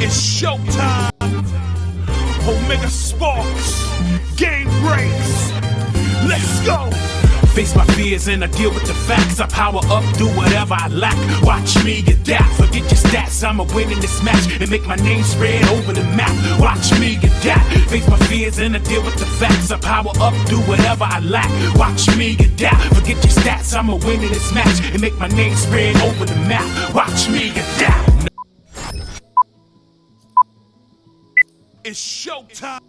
It's showtime. Omega sparks. Game breaks. Let's go. Face my fears and I deal with the facts. I power up, do whatever I lack. Watch me adapt. Forget your stats, I'ma win in this match and make my name spread over the map. Watch me adapt. Face my fears and I deal with the facts. I power up, do whatever I lack. Watch me adapt. Forget your stats, I'ma win in this match and make my name spread over the map. Watch me adapt. It's showtime.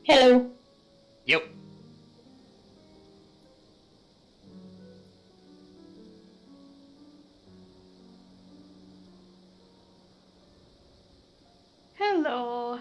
Hello. Yep. Hello.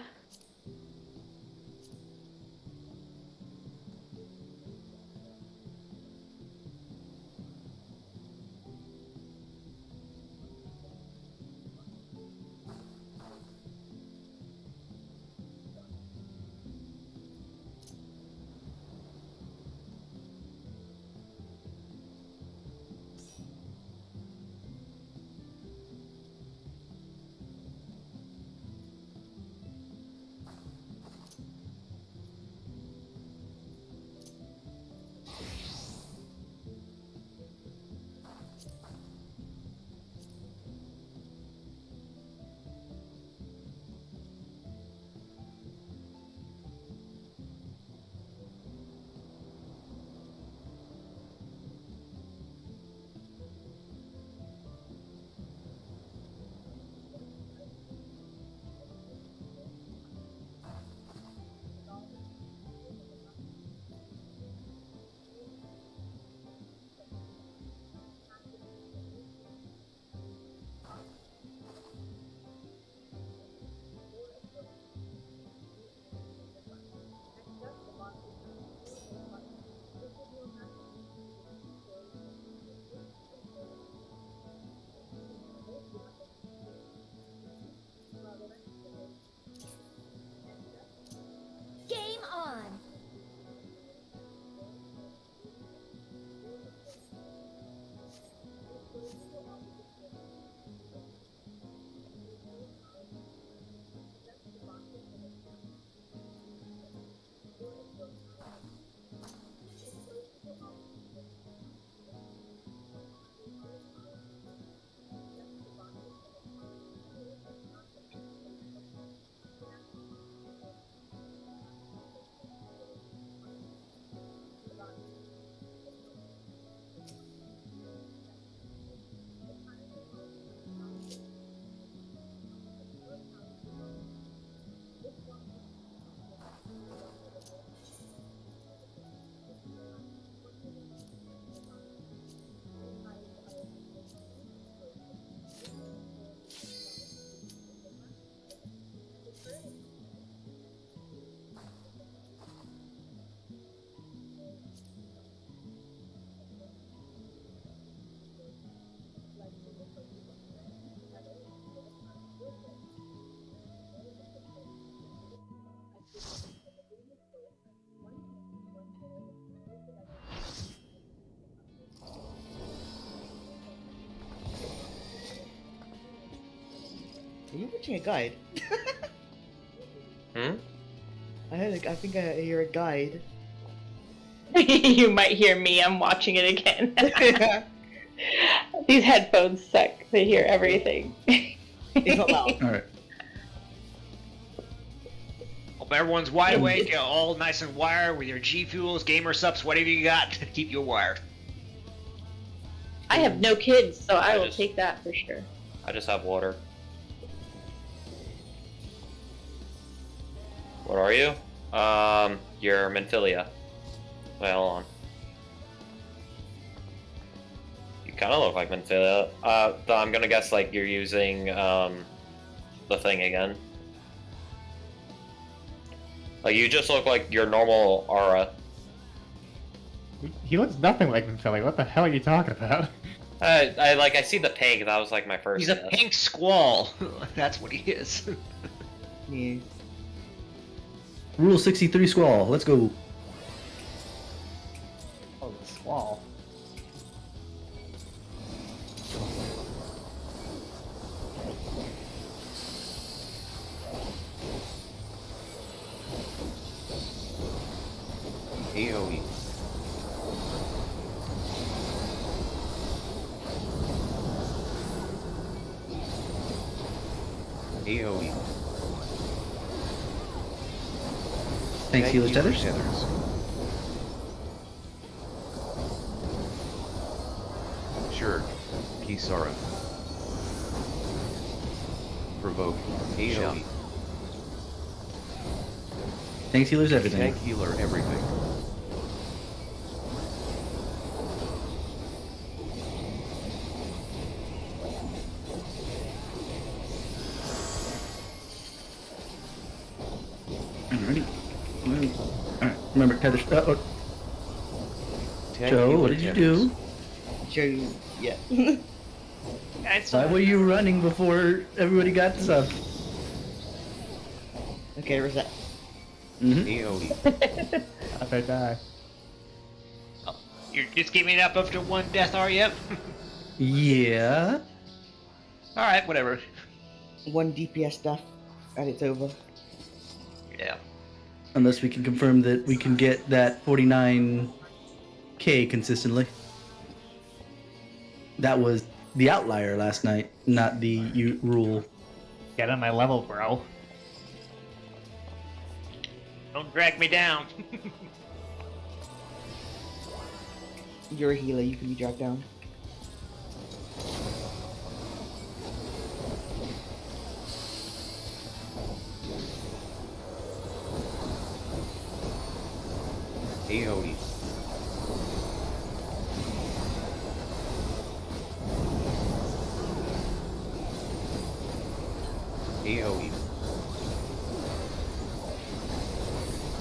Game on! Are you watching a guide? Hmm? I think I hear a guide. You might hear me. I'm watching it again. These headphones suck. They hear everything. It's not loud. Alright. Hope everyone's wide awake, all nice and wired with your G Fuels, Gamer Subs, whatever you got to keep you wired. I have no kids, so I will just- take that for sure. I just have water. What are you? You're Menphilia. Wait, hold on. You kind of look like Minfield. I'm gonna guess like you're using the thing again. Like you just look like your normal aura. He looks nothing like Minfield. What the hell are you talking about? I see the pink. That was like my first. He's a guess. pink squall. That's what he is. Yeah. Rule 63 Squall. Let's go. Oh, the squall. AoE. AoE. Thanks, Healer Tethers. Sure. Kisara. Provoke. AoE. Thanks, Healers, everything. Tank healer everything. Alrighty. Alright, remember, Tethers. Tank Joe, healer what did you Tethers. do? Joe, yeah. Why were you running before everybody got stuff? Okay, reset. AoE. If I die. You're just giving up after one death, are you? Yeah. Alright, whatever. 1 DPS death, and it's over. Yeah. Unless we can confirm that we can get that 49k consistently. That was the outlier last night, not the rule. Get on my level, bro. Don't drag me down. You're a healer, you can be dragged down. AoE. AoE.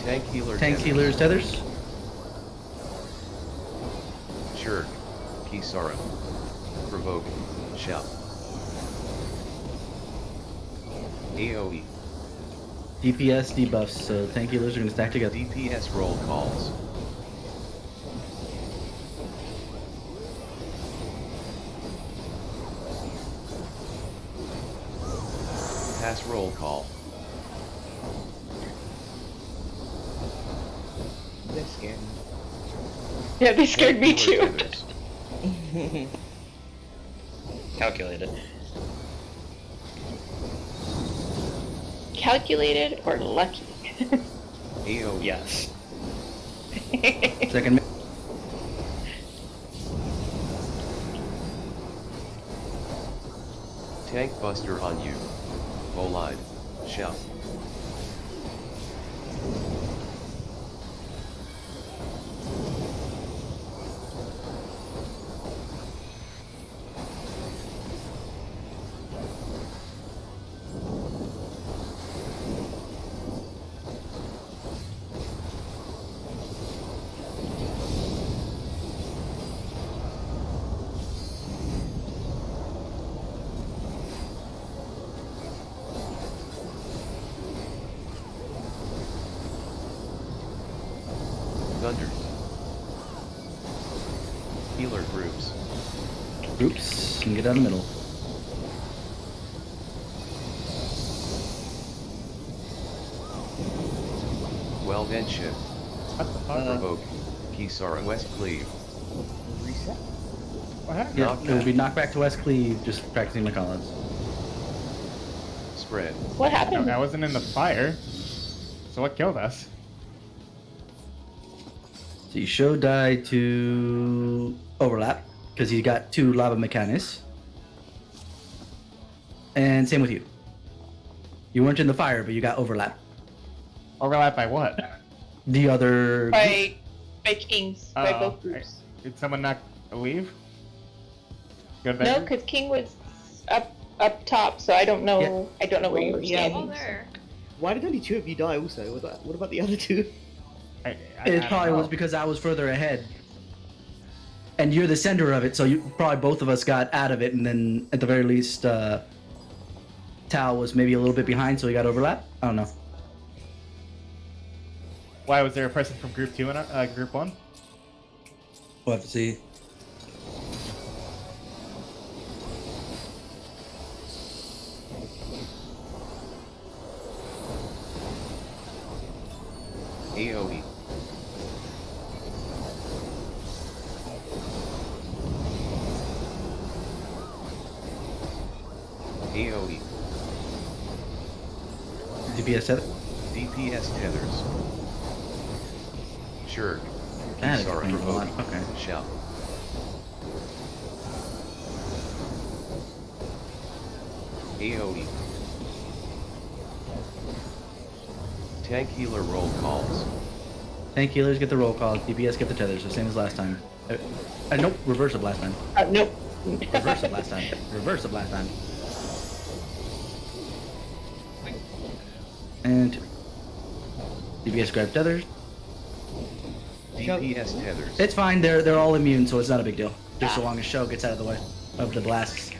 Tank healer. Tank Tethers. Healers, Tethers. Sure. Kisara. Provoke. Shout. AoE. DPS debuffs, so Tank Healers are gonna stack together. DPS roll calls. Pass roll call. They're scared. Yeah, they scared me Tank healer too. Tethers. Calculated. Calculated or lucky? AoE. Yes. Second. Tank buster on you. Bolide. Shout. Thunders. Healer groups. Oops, and get out of the middle. Well then shift. What the fuck? Provoke. Kisara West Cleave. Reset. What happened? Yeah, Knock it will be back. knocked back to West Cleave, just practicing my call-outs. Spread. What No, happened? I wasn't in the fire. So what killed us? So you show died to overlap, because he got 2 lava mechanis. And same with you. You weren't in the fire, but you got overlap. Overlap by what? The other... By kings, by Oh, both groups. Did someone not leave? Good No, measure? because King was up top, so I don't know. Yeah. I don't know where you were Yeah. standing. Oh, there. Why did only 2 of you die also? What about the other 2? I It don't probably know. was because I was further ahead. And you're the center of it, so you probably both of us got out of it, and then at the very least, Tao was maybe a little bit behind, so he got overlap. I don't know. Why was there a person from group 2 and group 1? We'll have to see. AOE. AOE. DPS 7. DPS tethers. Sure. That Sorry, explains a lot. provoking. Okay. Shout. AOE. Tank healer roll calls. Tank healers get the roll call. DPS get the tethers, the same as last time. Nope, reverse of last time. Nope. Reverse of last time. Reverse of last time. And DPS grab tethers. DPS tethers. It's fine. They're all immune, so it's not a big deal. Just so long as Show gets out of the way of the blasts.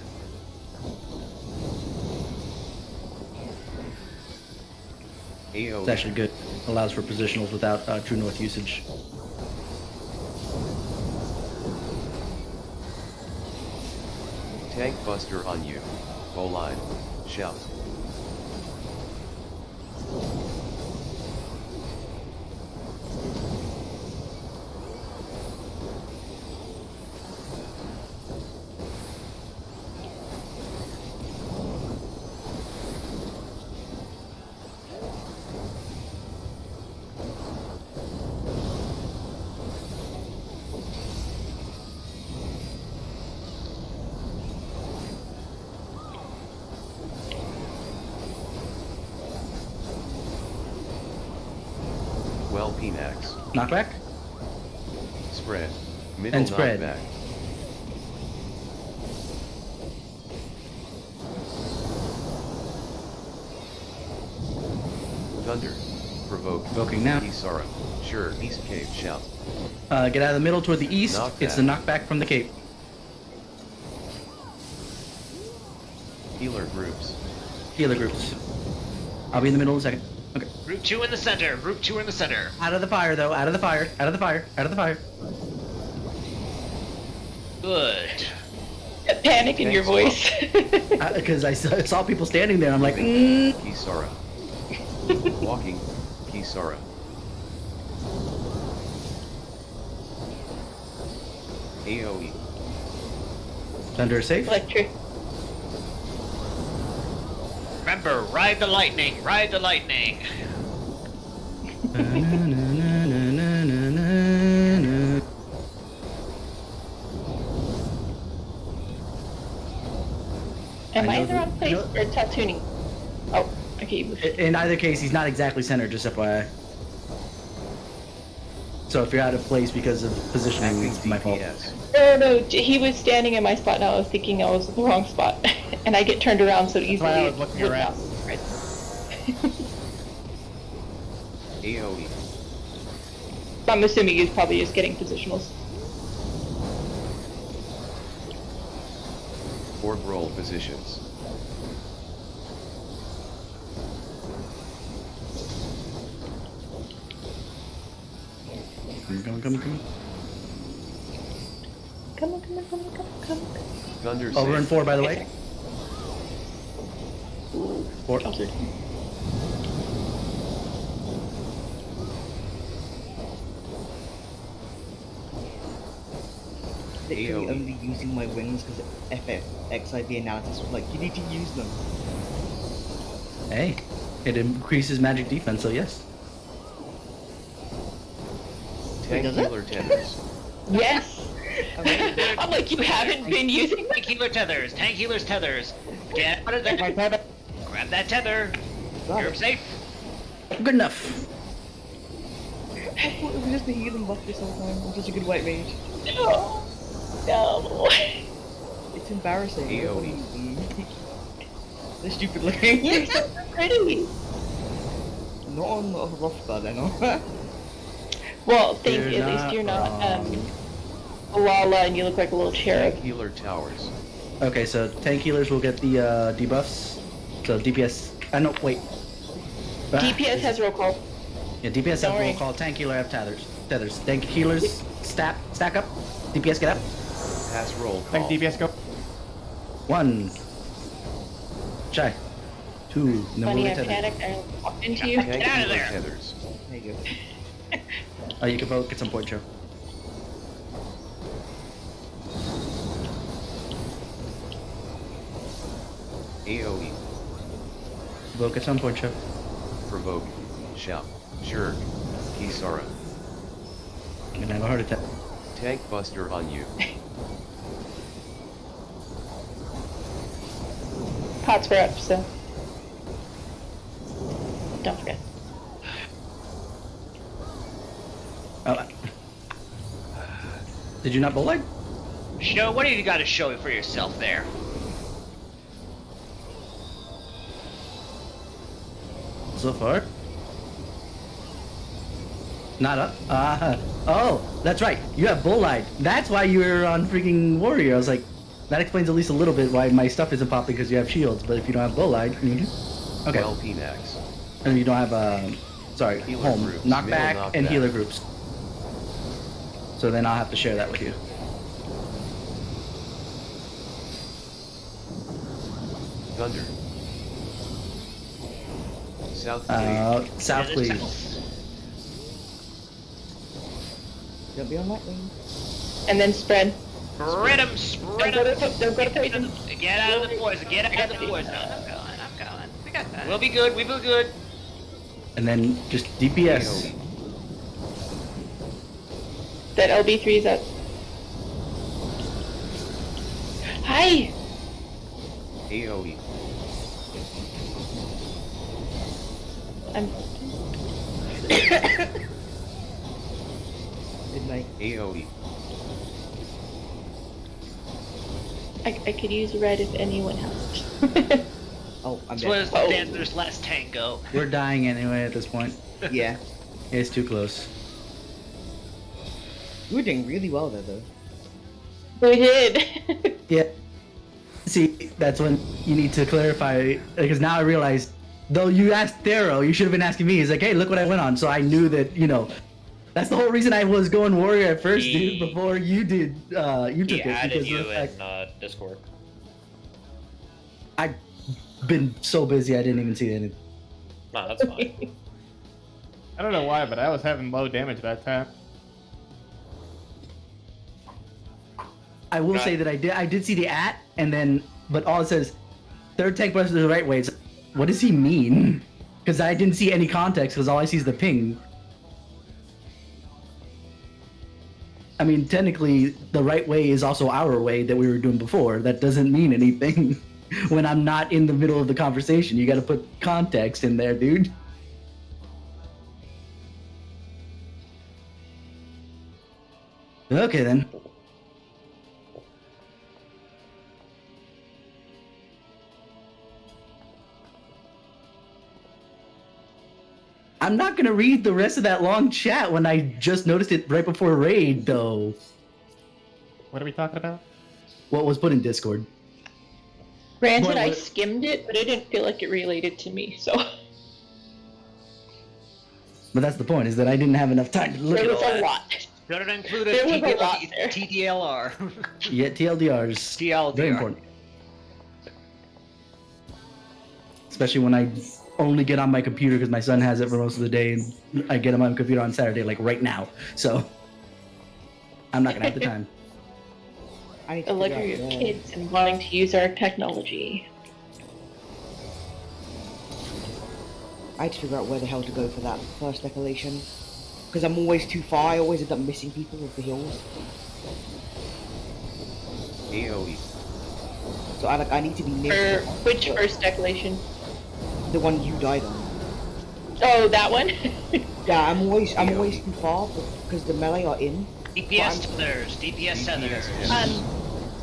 AOE. It's actually good. Allows for positionals without True North usage. Tank buster on you. Line. Shout. Well, Pnax. Knockback? Spread. Middle And spread. knockback. Thunder. Provoke. Provoking now. Isara. Sure. East Cave. Shout. Get out of the middle toward the east. Knockback. It's the knockback from the cape. Healer groups. Healer groups. I'll be in the middle in a second. Okay. Group 2 in the center. Group 2 in the center. Out of the fire, though. Out of the fire. Out of the fire. Out of the fire. Good. That panic in your voice. Because I saw people standing there. I'm like, mm. Kisara. Walking. Kisara. AOE. Thunder is safe. Electric. Remember, ride the lightning. Ride the lightning. Am I know in the wrong that- place you or tattooing? Oh, okay. you moved. In either case, he's not exactly centered, just FYI. So if you're out of place because of positioning, Acting it's my fault. DPS. No, he was standing in my spot, and I was thinking I was in the wrong spot, and I get turned around so easily. why I was looking with around. mouse. Right. AOE. I'm assuming he's probably just getting positionals. Orb roll positions. Come on. Come on. Thunder Oh, we're in save. 4, by the way. 4. Literally AOE. only using my wings because XIV analysis was like, you need to use them. Hey, it increases magic defense, so yes. Tank does it? healer tethers. Yes. I'm like, you haven't been using Tank healer tethers. Tank healer's tethers. Get out of My there. tether. Grab that tether. Got You're it. safe. Good enough. I thought it was just the healing buff this whole time. I'm such a good white mage. No. No. It's embarrassing. AOE. They're stupid looking. You're so pretty. Not on a rough guy, they're not. Well, You're at least not you're not wrong. Lala, and you look like a little cherub. Healer towers. Okay, so tank healers will get the debuffs. So DPS. No, wait. DPS has roll call. Yeah, DPS Don't have roll worry. call. Tank healer have tethers. Tank healers stack up. DPS get up. Pass roll Thank call. DPS go. 1. Shy. 2. And then Funny, we'll I get tethered. panicked. I walked into you. Tank Get out of healer there. tethers. There you go. Oh, you can vote. Get some point show. AOE. Vote. Get some point show. Provoke. Shout. Jerk. Kisara. I'm gonna have a heart attack. Tank buster on you. Pots were up, so don't forget. Oh. Did you not bowl leg? Show, what have you got to show for yourself there? So far? Not up. Oh, that's right. You have bull light. That's why you were on freaking warrior. I was like, that explains at least a little bit why my stuff isn't popping because you have shields. But if you don't have bull light, okay. Well, Pnax. And you don't have sorry, Healer home groups, knockback middle and knockback. healer groups. So then I'll have to share that with you. Thunder. South Blade. South Yeah, please. there's- Don't be on that wing. And then spread. Spread them, Don't spread go them. to, don't go to poison. Get out of the poison, get out of the poison. I'm going. We got that. We'll be good, we feel good. And then just DPS. AOE. That LB3 is up. Hi! AOE. I'm Midnight. AOE. I could use red if anyone helps. Oh, I'm This was dead. the Dancer's last tango. We're dying anyway at this point. Yeah. It's too close. You were doing really well there, though. We did. Yeah. See, that's when you need to clarify, because now I realize, though you asked Thero, you should have been asking me. He's like, hey, look what I went on. So I knew that, that's the whole reason I was going warrior at first, dude, before you did, you took He it. added because you of the fact- in Discord. I've been so busy I didn't even see anything. No, that's fine. I don't know why, but I was having low damage that time. I will say that I did see the and then, but all it says, third tank buster the right way. It's, what does he mean? Because I didn't see any context, because all I see is the ping. I mean, technically, the right way is also our way that we were doing before. That doesn't mean anything when I'm not in the middle of the conversation. You gotta put context in there, dude. Okay, then. I'm not gonna read the rest of that long chat when I just noticed it right before raid, though. What are we talking about? What was put in Discord? Granted, What- I what- skimmed it, but it didn't feel like it related to me, so But that's the point, is that I didn't have enough time to look there at was all a that. lot. Should have included There was a lot there. TDLR. Yeah, TLDRs. TLDR. Very important. Especially when I only get on my computer because my son has it for most of the day, and I get on my computer on Saturday, like right now. So I'm not gonna have the time. I need The to luck of figure your out, kids and wanting to use our technology. I had to figure out where the hell to go for that first decollation. Because I'm always too far, I always end up missing people with the hills. AOE. So I need to be Or near which first declaration? the one you died on. Oh, that one? Yeah, I'm always too far because the melee are in. DPS tethers, DPS tethers.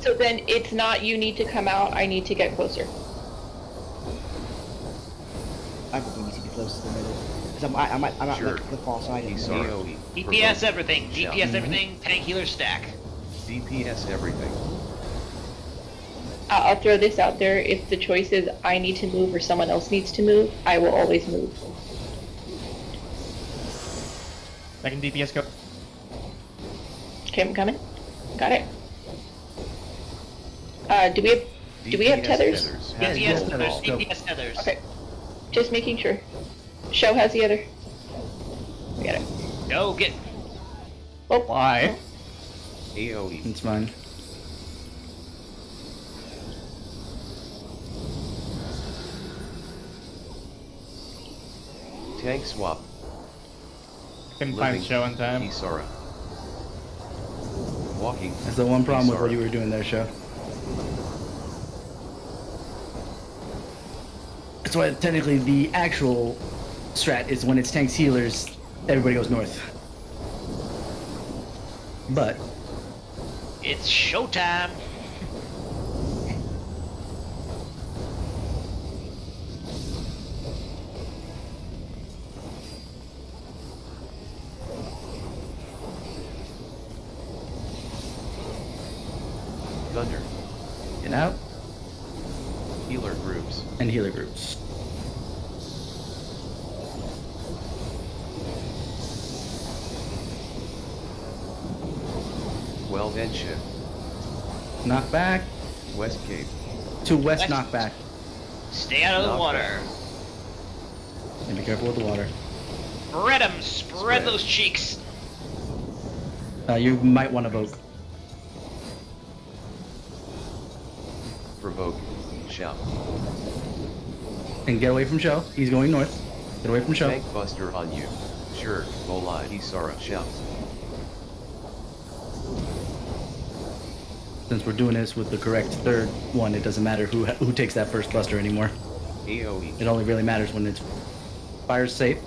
So then it's not you need to come out, I need to get closer. I probably need to be close to the middle. Because I'm at Sure. like, the far side of He's the sorry. middle. DPS everything. Shout. DPS everything. Tank healer stack. DPS everything. I'll throw this out there. If the choice is I need to move or someone else needs to move, I will always move. Second DPS go. Okay, I'm coming. Got it. Do we have DPS tethers? tethers. Yeah, DPS yeah, tethers. go. DPS tethers. Okay. Just making sure. Show has the other. We got it. Go get. Oh, Why? AoE. It's fine. Tank swap. Couldn't find Living. show in time. Kisara. Walking. That's the one problem with what Kisara. you were doing there, Show. That's why technically the actual strat is when it's tanks healers, everybody goes north. But It's showtime. Thunder. get out Healer groups. and healer groups. Well head shift. Knock back West Cape. to west West. knock back. Stay out of the Knock water. And be careful with the water. Spread them. Spread Spread. those cheeks. You might want to vote. Provoke. Shout. And get away from Show. He's going north. Get away from Show. Tank buster on you. Sure. Volai. Kisara. Shout. Since we're doing this with the correct third one, it doesn't matter who takes that first buster anymore. AoE. It only really matters when it's fire's safe.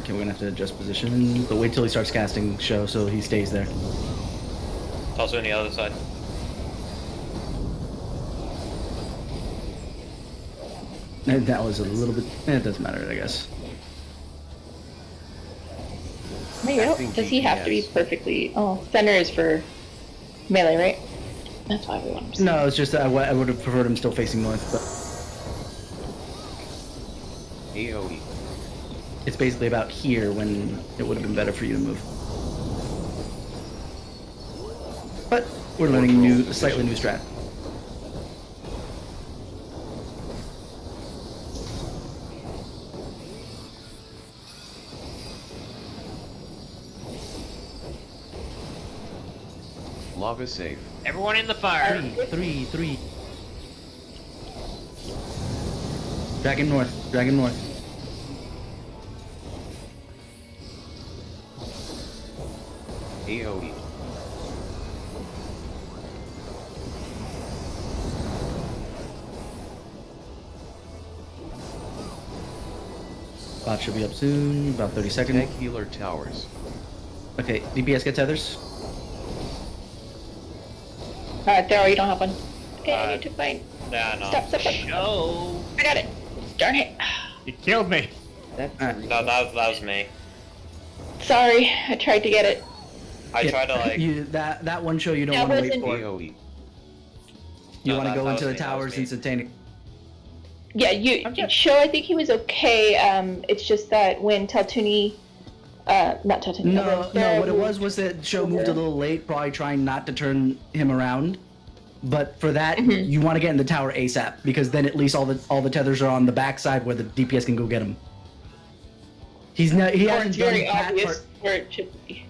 Okay, we're gonna have to adjust position, but wait till he starts casting Show so he stays there. It's also on the other side. And that was a little bit. It doesn't matter, I guess. maybe Acting does he have to be GPS. perfectly? Oh, center is for melee, right? That's why we want him. No, it's just I would have preferred him still facing north, but AoE. it's basically about here when it would have been better for you to move. But we're learning a slightly new strat. Lava safe. Everyone in the fire. Three. Dragon north. AoE. Bot should be up soon, about 30 seconds. Tank healer towers. Okay, DPS get tethers. Daryl, you don't have one. Okay, you took mine. Nah, no. Stop. Show. I got it. Darn it. You killed me. That's Alright. No, that was me. Sorry, I tried to get it. I Yeah, tried to like. that one show you don't That want to wait wasn't- for. AoE. You No, want to that go was into the me, that was towers me. instantaneously. Yeah, Show, I think he was okay. It's just that when Teltuni, not Teltuni. No, Daryl what it moved- was that show moved a little late, probably trying not to turn him around. But for that, you want to get in the tower ASAP because then at least all the tethers are on the backside where the DPS can go get him. He Or hasn't it's done very that obvious part where it should be.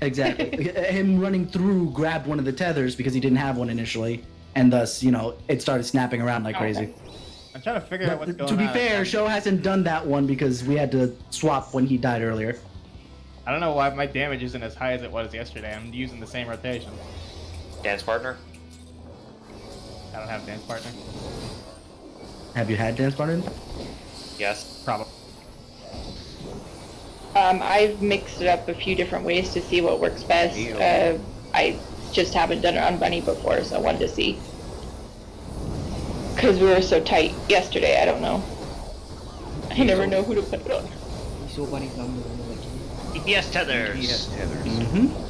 exactly. Him running through grabbed one of the tethers because he didn't have one initially, and thus it started snapping around like crazy. Okay. I'm trying to figure out what's But going to on. be fair, Show hasn't done that one because we had to swap when he died earlier. I don't know why my damage isn't as high as it was yesterday. I'm using the same rotation. Dance partner? I don't have a dance partner. Have you had dance partner? Yes. Probably. I've mixed it up a few different ways to see what works best. I just haven't done it on Bunny before, so I wanted to see. Because we were so tight yesterday, I don't know. I never know who to put it on. You saw Bunny's number and I'm like, DPS tethers. DPS tethers. Mm-hmm.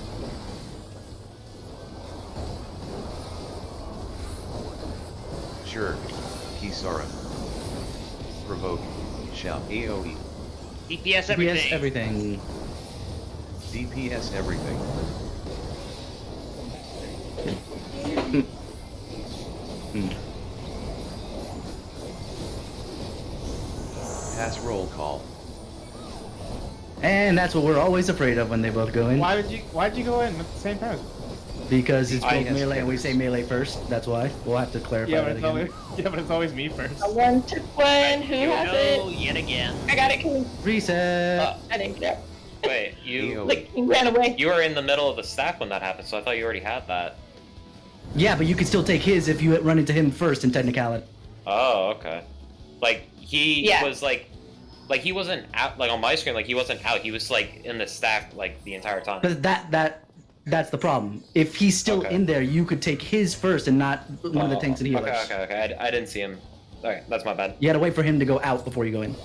Jerk. Kisara. Provoke. Shout. AoE. DPS everything. DPS everything. DPS everything. Pass roll call. And that's what we're always afraid of when they both go in. Why'd you go in at the same time? Because it's both DPS melee and we say melee first. That's why. We'll have to clarify Yeah, that but again. it's always me first. One took one. Who You has know, it? yet again. I got it. King. Reset. I didn't get it. Wait, you Like, he ran away. you were in the middle of the stack when that happened, so I thought you already had that. Yeah, but you can still take his if you run into him first in technicality. Oh, okay. Like he Yeah. was like he wasn't out like on my screen. Like he wasn't out. He was like in the stack like the entire time. But that's the problem. If he's still Okay. in there, you could take his first and not one of the tanks and healers. Okay. I didn't see him. Alright, that's my bad. You had to wait for him to go out before you go in.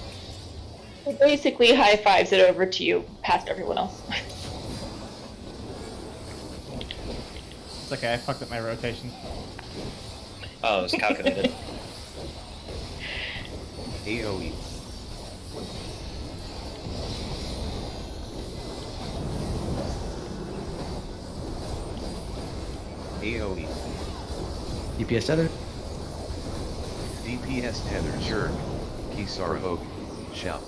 It basically high fives it over to you past everyone else. It's okay, I fucked up my rotation. Oh, it was calculated. AoE. AoE. DPS tether. DPS tether. Jerk. Kisara Vogue. Shout.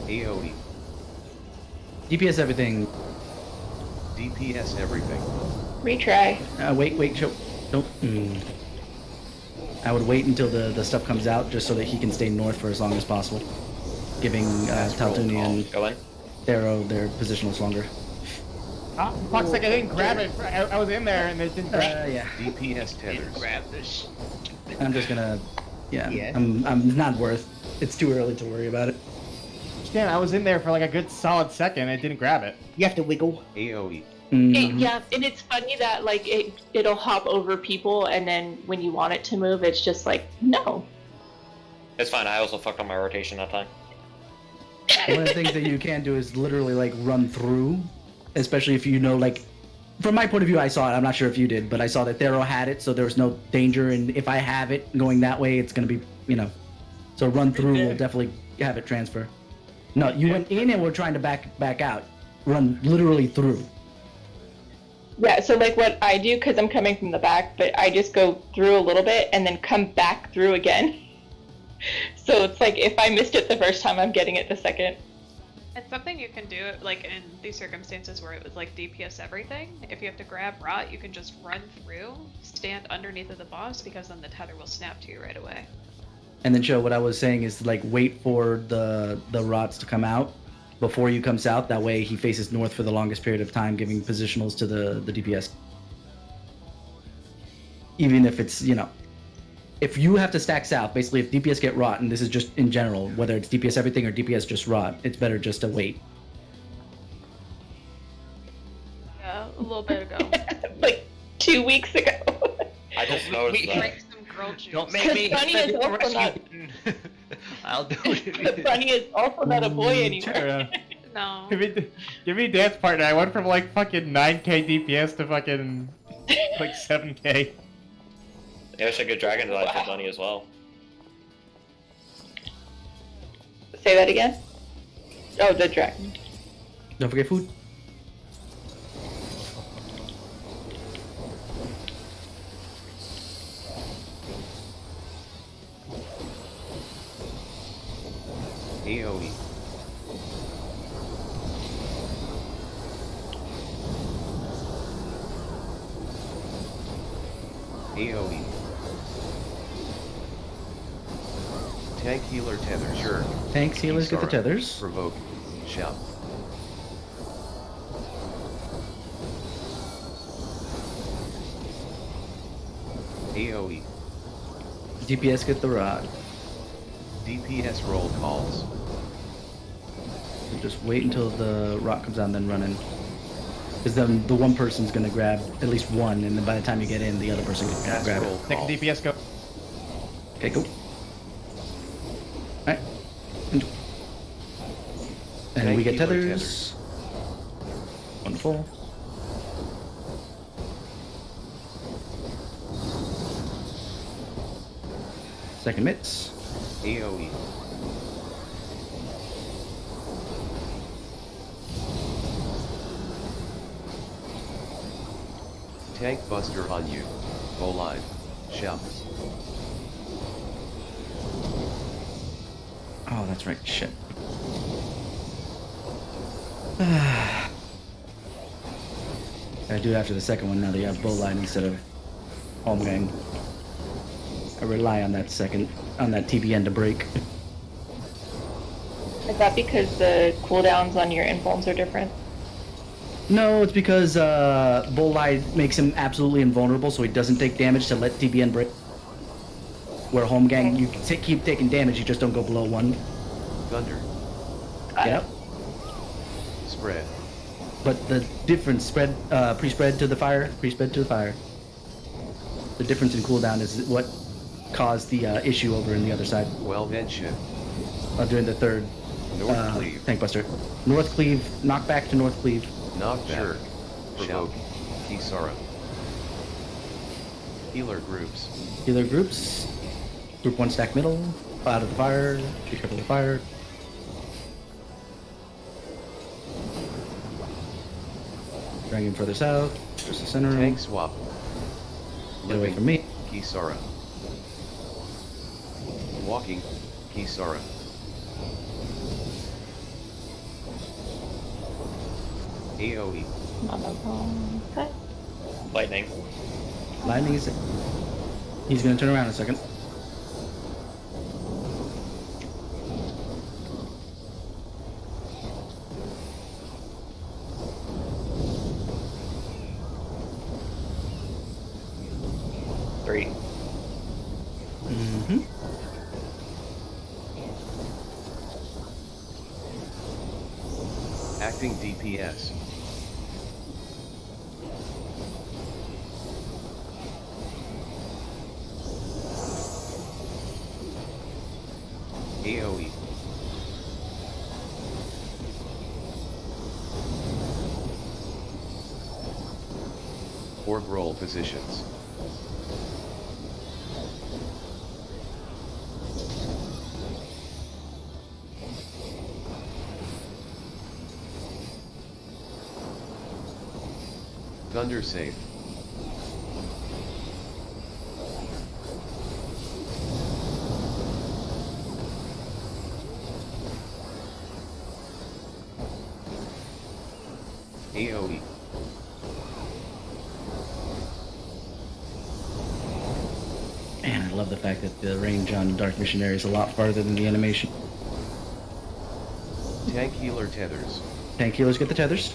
AoE. DPS everything. DPS everything. Retry. Wait, don't. I would wait until the stuff comes out just so that he can stay north for as long as possible, giving Taltuni and Go in. Thero their positionals longer. Ah, fuck's sake, I didn't grab it. I was in there and it didn't grab. Yeah. DPS tethers. Grab this. I'm just gonna. Yeah. Yeah. I'm not worth. It's too early to worry about it. Damn, I was in there for like a good solid second. It didn't grab it. you have to wiggle. AoE. Yeah, and it's funny that like it'll hop over people, and then when you want it to move, it's just like no. It's fine. I also fucked up my rotation that time. One of the things that you can do is literally like run through, especially if you know like. From my point of view, I saw it. I'm not sure if you did, but I saw that Thero had it, so there was no danger. And if I have it going that way, it's gonna be, So run through will definitely have it transfer. No, you went in and we're trying to back out. Run literally through. Yeah, so like what I do, because I'm coming from the back, but I just go through a little bit and then come back through again. So it's like if I missed it the first time, I'm getting it the second. It's something you can do, like in these circumstances where it was like DPS everything. If you have to grab rot, you can just run through, stand underneath of the boss, because then the tether will snap to you right away. And then what I was saying is like wait for the rots to come out before you come south. That way he faces north for the longest period of time, giving positionals to the DPS. Even if it's, if you have to stack south, basically if DPS get rot, and this is just in general, whether it's DPS everything or DPS just rot, it's better just to wait. Yeah, a little bit ago. Like 2 weeks ago. I just noticed that. Drink some girl juice. Don't make me. Bunny is also not. I'll do The it. bunny is also not a boy anymore. Sure, No. Give me dance partner. I went from like fucking 9k DPS to fucking like 7k. Yeah, I should get Dragon Design for Bunny as well. Say that again. Oh, the dragon. Don't forget food. AoE. AoE. Tank healer tether. Sure. Tanks, healers, get the Kisara. tethers. Provoke. Shout. AoE. DPS get the rod. DPS roll calls. So just wait until the rock comes out and then run in. Because then the one person's gonna grab at least one, and then by the time you get in, the other person can Cast grab roll it. Take call. the DPS go. Okay, go. Alright. And Tank we get healer tethers. Wonderful. Second mitts. AoE. Tank buster on you. Go live. Shout. Oh, that's right. Shit. I do it after the second one now that you have bowline instead of home gang. I rely on that TBN to break. Is that because the cooldowns on your invulns are different? No, it's because bowline makes him absolutely invulnerable, so he doesn't take damage to let TBN break. Where home gang, you can keep taking damage, you just don't go below 1. Thunder. Yep. Spread. But the difference, pre-spread to the fire, pre-spread to the fire. The difference in cooldown is what caused the issue over in the other side. Well then shit. During the third North cleave. tank buster. North cleave, knock back to north cleave. Knock back. Sure. Provoke. Kisara. Healer groups. Healer groups. Group 1 stack middle. Out of the fire. Be careful of the fire. Drag him further south. Just the center. Tank swap. Get away from me. Kisara. Walking. Kisara. AoE. On the wrong side. Lightning. Lightning is. He's gonna turn around in a second. Three. Mm-hmm. Acting DPS. AoE. Orb roll positions. Thunder safe. AoE. Man, I love the fact that the range on Dark Missionary is a lot farther than the animation. Tank healer tethers. Tank healers get the tethers.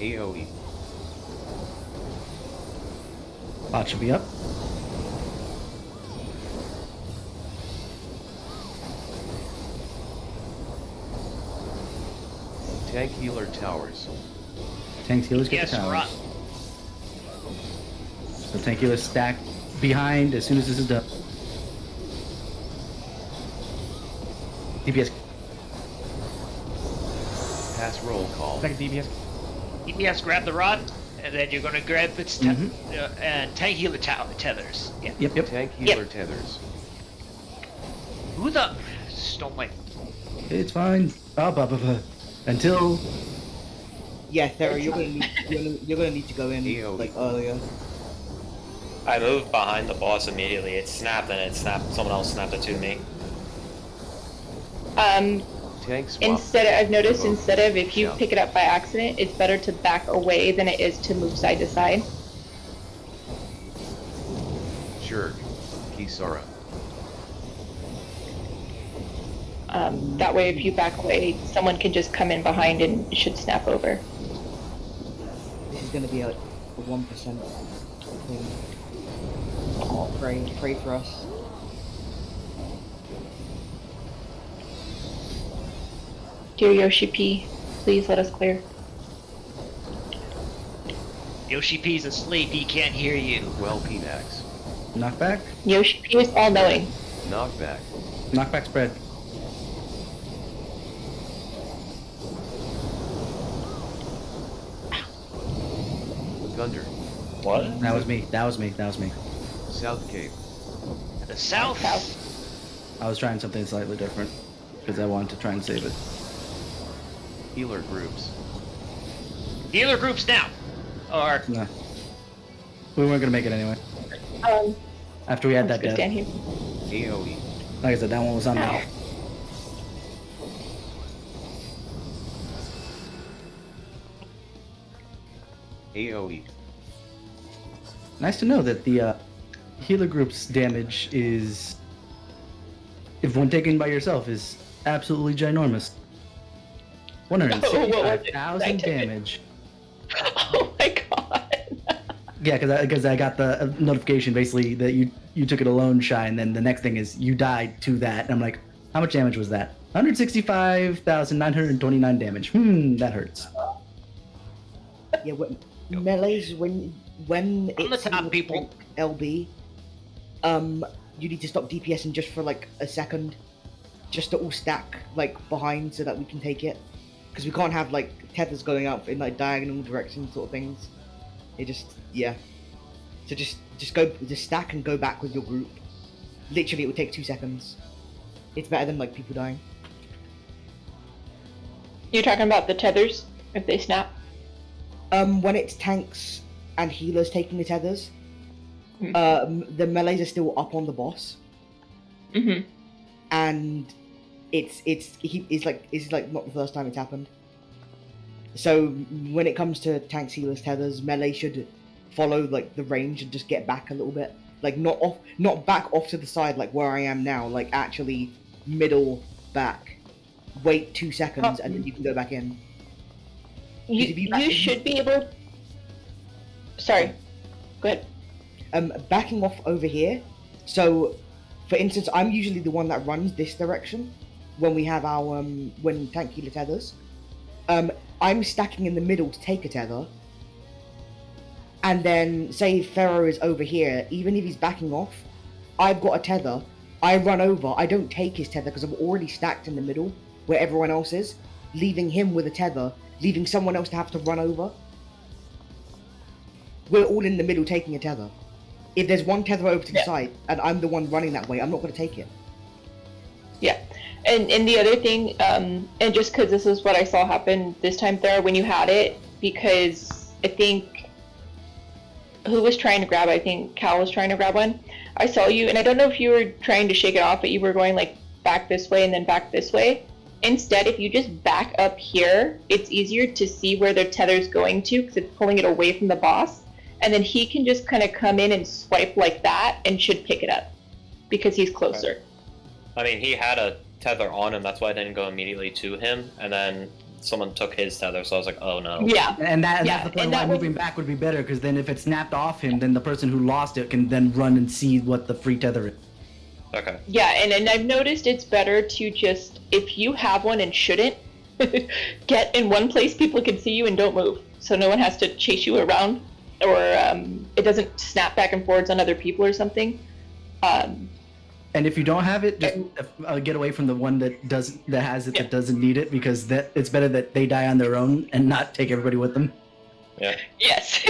AoE. Bot should be up. Tank healer towers. Tank healers get Yes, the we're up. towers. So tank healers stack behind as soon as this is done. DPS. Pass roll call. Second DPS. DPS grab the rod, and then you're gonna grab its and tank healer tethers. Yeah. Yep. Tank healer tethers. Who the? Stole my. It's fine. Until Yeah, Thera, you're gonna need to go in AoE. like earlier. I moved behind the boss immediately. It snapped and it snapped. Someone else snapped it to me. Tank swap. I've noticed Provoke. instead of if you Shout. pick it up by accident, it's better to back away than it is to move side to side. Sure. Kisara. That way, if you back away, someone can just come in behind and it should snap over. This is gonna be a 1% thing. Oh, pray for us. Dear Yoshi P, please let us clear. Yoshi P's asleep, he can't hear you. Well, Pnax. Knockback? Yoshi P is all-knowing. Knockback. Knockback spread. Thunder. What? That was me. That was me. That was me. South Cape. The south. I was trying something slightly different because I wanted to try and save it. Healer groups. Healer groups now. Or Nah. We weren't gonna make it anyway. After we had that death. Stand here. AoE. Like I said, that one was on me. Ow. AoE. Nice to know that the healer group's damage is, if one taken by yourself, is absolutely ginormous. 165,000 damage. Oh my god. Yeah, because I got the notification basically that you took it alone, Shy, and then the next thing is you died to that. And I'm like, how much damage was that? 165,929 damage. That hurts. Yeah, melees when On the it's top, people. LB, you need to stop DPSing just for like a second, just to all stack like behind so that we can take it, because we can't have like tethers going up in like diagonal directions sort of things. It just So just stack and go back with your group. Literally, it would take 2 seconds. It's better than like people dying. You're talking about the tethers, if they snap? When it's tanks and healers taking the tethers, the melees are still up on the boss. Mm-hmm. And it's like not the first time it's happened. So when it comes to tanks, healers, tethers, melee should follow like the range and just get back a little bit, like not back off to the side like where I am now, like actually middle back. Wait 2 seconds and then you can go back in. You should be able. Sorry, go ahead. Backing off over here. So, for instance, I'm usually the one that runs this direction when we have our when tank healer tethers. I'm stacking in the middle to take a tether, and then say Pharaoh is over here. Even if he's backing off, I've got a tether. I run over. I don't take his tether because I'm already stacked in the middle where everyone else is, leaving him with a tether. Leaving someone else to have to run over. We're all in the middle taking a tether. If there's one tether over to the side and I'm the one running that way, I'm not going to take it. Yeah, and the other thing, and just because this is what I saw happen this time there when you had it, because I think who was trying to grab? I think Cal was trying to grab one. I saw you, and I don't know if you were trying to shake it off, but you were going like back this way and then back this way. Instead, if you just back up here, it's easier to see where their tether's going to because it's pulling it away from the boss. And then he can just kind of come in and swipe like that and should pick it up because he's closer. Okay. I mean, he had a tether on him, that's why I didn't go immediately to him. And then someone took his tether, so I was like, oh no. Yeah. And that's the point why moving back would be better, because then if it snapped off him, then the person who lost it can then run and see what the free tether is. Okay. Yeah, and I've noticed it's better to just, if you have one and shouldn't, get in one place people can see you and don't move. So no one has to chase you around, or it doesn't snap back and forwards on other people or something. And if you don't have it, just get away from the one that has it that doesn't need it, because it's better that they die on their own and not take everybody with them. Yeah. Yes.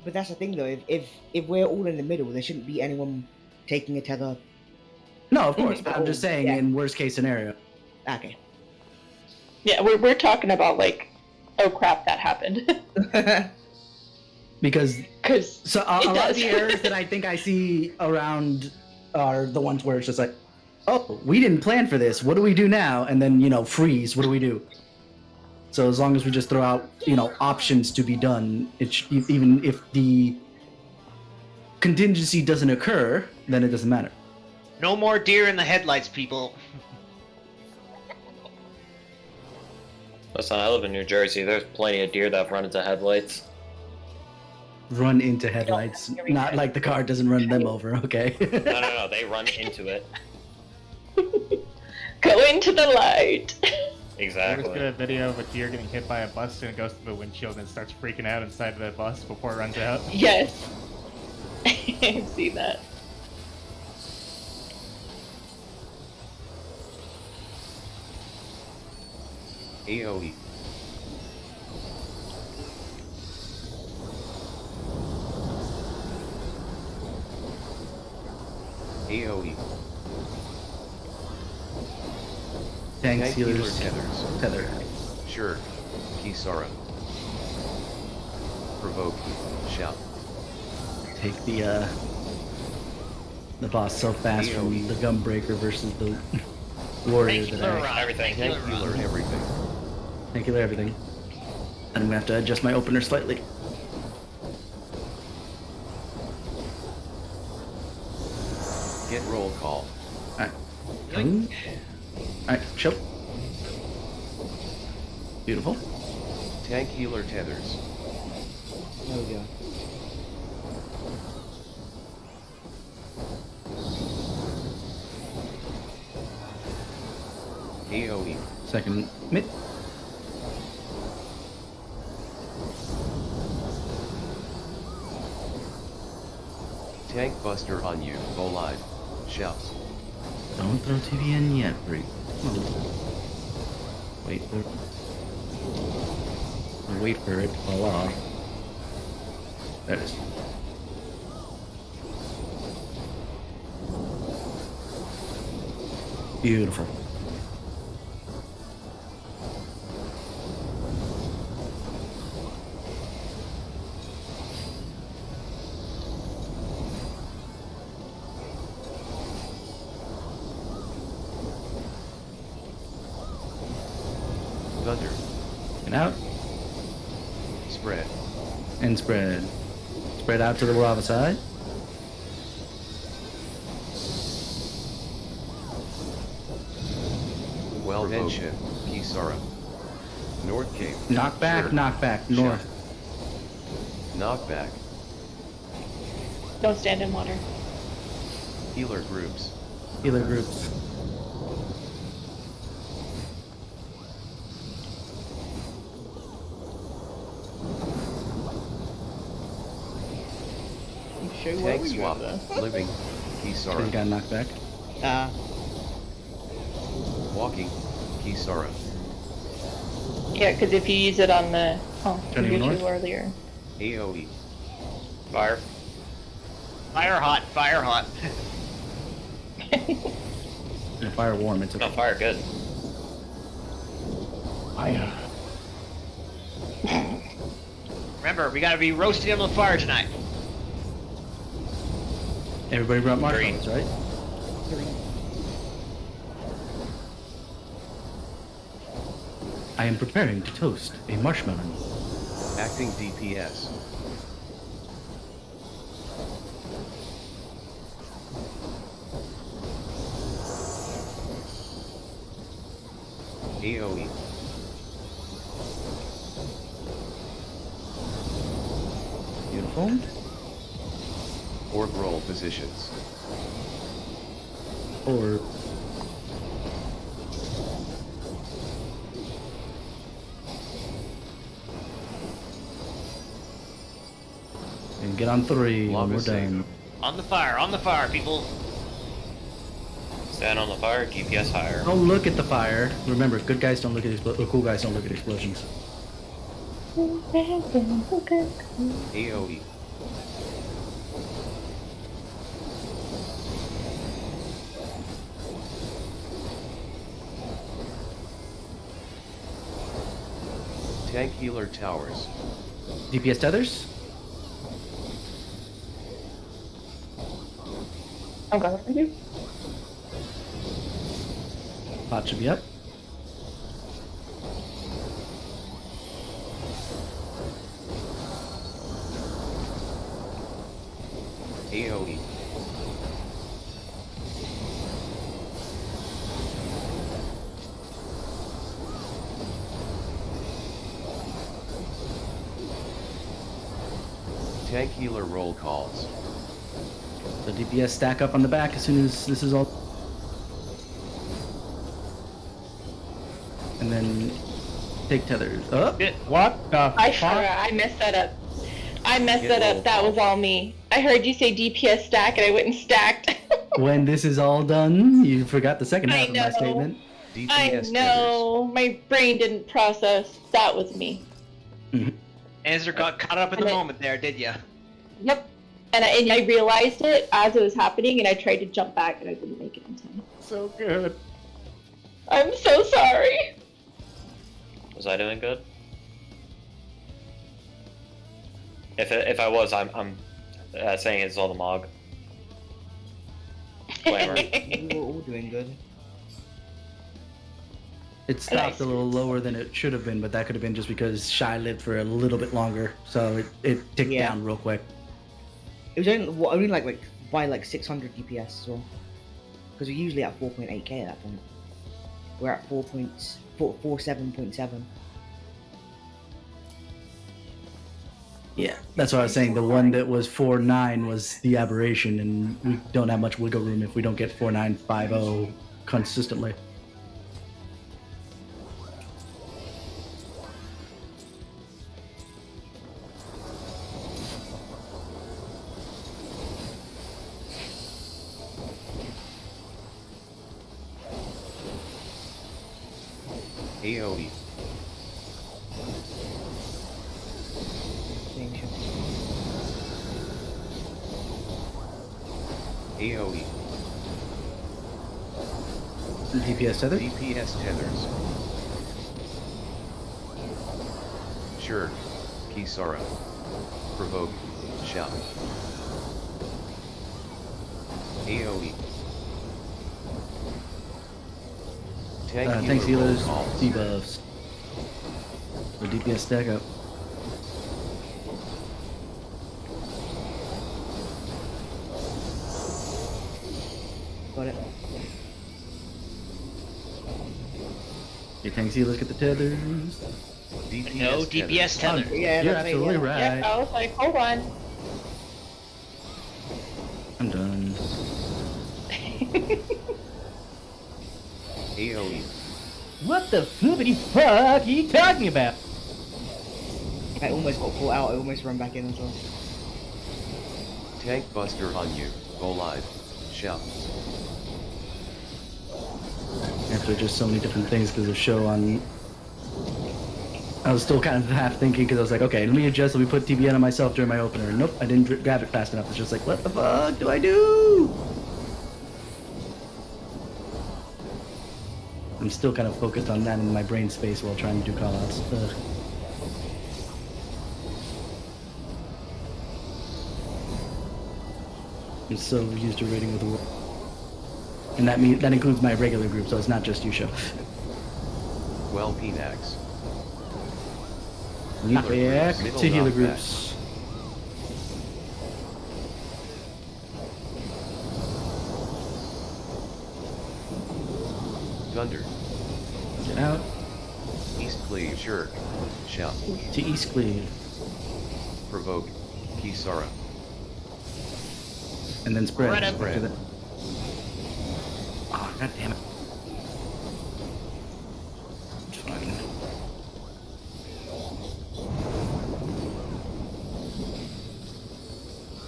But that's the thing though, if we're all in the middle, there shouldn't be anyone taking a tether. No, of course, but I'm just saying in worst case scenario. Okay. Yeah, we're talking about like, oh crap, that happened. Because so a lot of the does. errors that I think I see around are the ones where it's just like, oh, we didn't plan for this. What do we do now? And then, freeze. What do we do? So as long as we just throw out, options to be done, even if the contingency doesn't occur, then it doesn't matter. No more deer in the headlights, people. Listen, I live in New Jersey. There's plenty of deer that run into headlights. Run into headlights, not like the car doesn't run them over, okay? No, they run into it. Go into the light. I just Exactly. did a video of a deer getting hit by a bus and it goes to the windshield and starts freaking out inside of the bus before it runs out. Yes. I've seen that. AOE. AOE. Tank Tank healer sealers. tethers. Tether. Sure. Kisara. Provoke. Shout. Take the boss so fast from the Gunbreaker versus the warrior Tank that healer I run. Everything. Tank healer everything. tank healer everything. And I'm gonna have to adjust my opener slightly. Get roll call. Alright. Alright, chill. Beautiful. Tank healer tethers. There we go. AOE. Second mid. Tank buster on you. Go live. Shouts. Don't throw TV in yet, Bree. Wait for wait for it to fall off. There it is. Beautiful. Thunder. And out Spread. and spread. Spread out to the lava side. Well headship. Kisara. North Cape. Knock back, Sure. knock back, north. Knockback. Don't stand in water. Healer groups. Healer groups. Show where Tank were you swap. over there? Living. So you Kisara. got knocked back. Walking. Kisara. Yeah, because if you use it on the... Oh, Turning you did north? you earlier. AOE. Fire. Fire hot, fire hot. And fire warm, it's No, okay. fire good. Fire. Remember, we gotta be roasting on the fire tonight. Everybody brought marshmallows, right? I am preparing to toast a marshmallow. Acting DPS. AOE. Beautiful. Orb roll positions. Or and get on 3 when Lava we're save. done. On the fire, people. Stand on the fire, DPS higher. Don't look at the fire. Remember, good guys don't look at cool guys don't look at explosions. AOE. Tank healer towers. DPS tethers. I'm going with you. Pot should be up. Tank healer roll calls. So DPS stack up on the back as soon as this is all. And then take tethers up. What the I fuck? I messed that up. I messed Get that roll up. That was all me. I heard you say DPS stack and I went and stacked. When this is all done, you forgot the second half of my know. statement. DPS I tethers. know. My brain didn't process. That was me. Answer got caught up in the And it- moment there, did ya? Yep. And I realized it as it was happening and I tried to jump back and I didn't make it in time. So good. I'm so sorry. Was I doing good? If I was, I'm saying it's all the Mog. Glamour. We were all doing good. It stopped a little lower than it should have been, but that could have been just because Shy lived for a little bit longer, so it ticked Yeah. down real quick. It was only like by like 600 DPS as well. Because we're usually at 4.8k at that point. We're at 4.47.7. Yeah, that's what I was saying. The one that was 4.9 was the aberration, and we don't have much wiggle room if we don't get 4.950 consistently. AoE. Same shit. AoE. DPS tether? DPS tethers. Sure. Kisara. Provoke. Shout. AoE. Tank Thanks healer roll healers, calls. debuffs. The DPS stack up. Got it. Your tanks healers get the tethers. DPS No tethers. DPS tether. Yeah, You're that's me, absolutely yeah. right. Yeah, I was like, hold on. I'm done. AoE. What the flippity fuck are you talking about? I almost got caught out. I almost ran back in as well. Tank buster on you. Go live. Shout. After just so many different things because of show on. I was still kind of half thinking because I was like, okay, let me adjust. Let me put TBN on myself during my opener. Nope, I didn't grab it fast enough. It's just like, what the fuck do I do? I'm still kind of focused on that in my brain space while trying to do callouts. Ugh. I'm so used to raiding with the world. And that includes my regular group, so it's not just you, show. Well, Pnax. Back Middle to healer knockback. groups. Thunder. Get out East Cleave. Sure. Shout. to East Cleave, Provoke. Kisara. and then spread. Spread 'em. After that. Oh, god damn it. It's fine.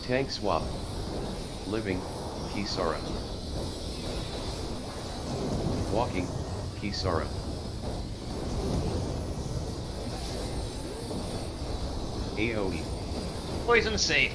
Tank swap. Living. Kisara. Walking. Kisara. AoE. Poison safe.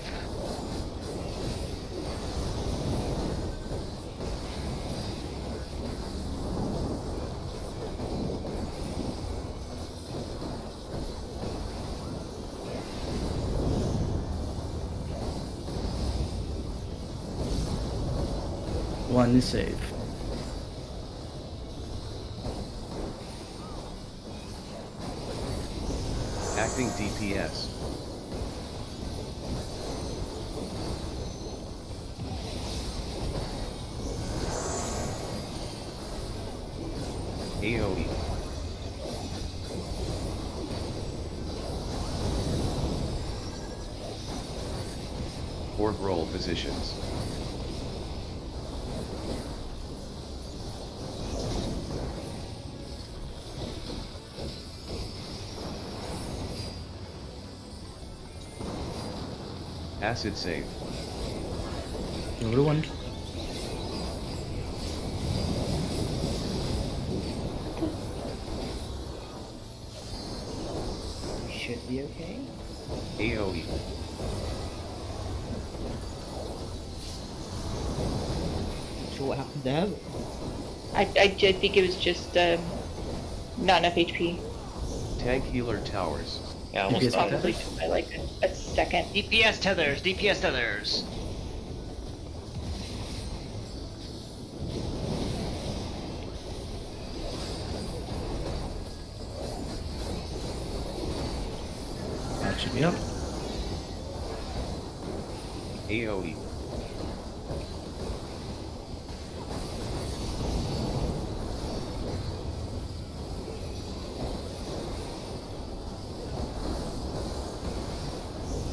One is safe. Acting DPS. AoE. Orb roll positions. Acid save. Number one. Should be okay. AoE. Sure what happened there. I did think it was just not enough HP. Tank healer towers. Yeah, almost DPS done. Probably took by like a second. DPS tethers, DPS tethers. That should be up. AoE.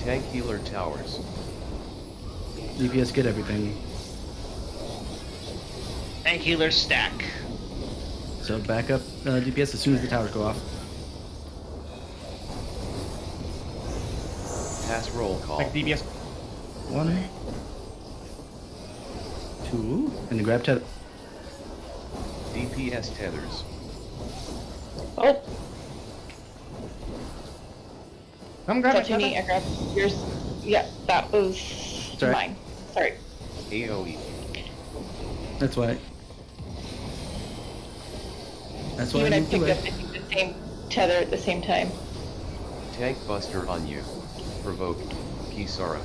Tank healer towers. DPS get everything. Tank healer stack. So back up DPS as soon as the towers go off. Pass roll call. Like DBS. 1, 2, and then grab tether. DPS tethers. Oh, Come grab touching it. me. I grabbed yours. Yeah, that was Sorry. mine. Sorry. AoE. That's why. That's why You and I I moved picked away. up I think, the same tether at the same time. Tank buster on you. Provoke. Kisara.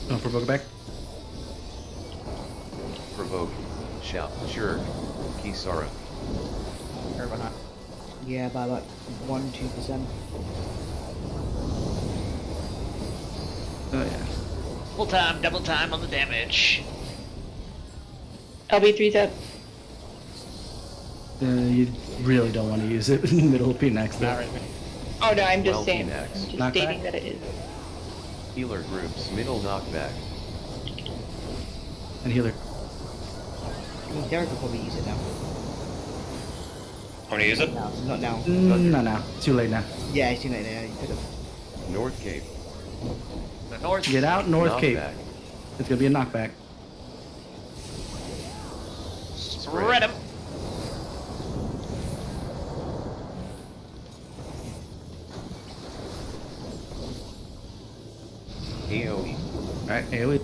Oh, provoke it back. Provoke. Shout. Sure. Kisara. Her behind. Yeah, by like 1-2%. Oh yeah. Full time, double time on the damage. LB3's up. You really don't want to use it in the middle of PNX though. Not right there. Oh no, I'm just Well, saying. Phoenix. I'm just Knockback? stating that it is. Healer groups. Middle knockback. And healer. I mean, Derek will probably use it now. Want to use it? No, not now. No, no. Too late now. Yeah, it's too late now. You could have. North Cape. The north. Get out, North Cape. Knockback. It's gonna be a knockback. Spread 'em. AoE. Alright, AoE.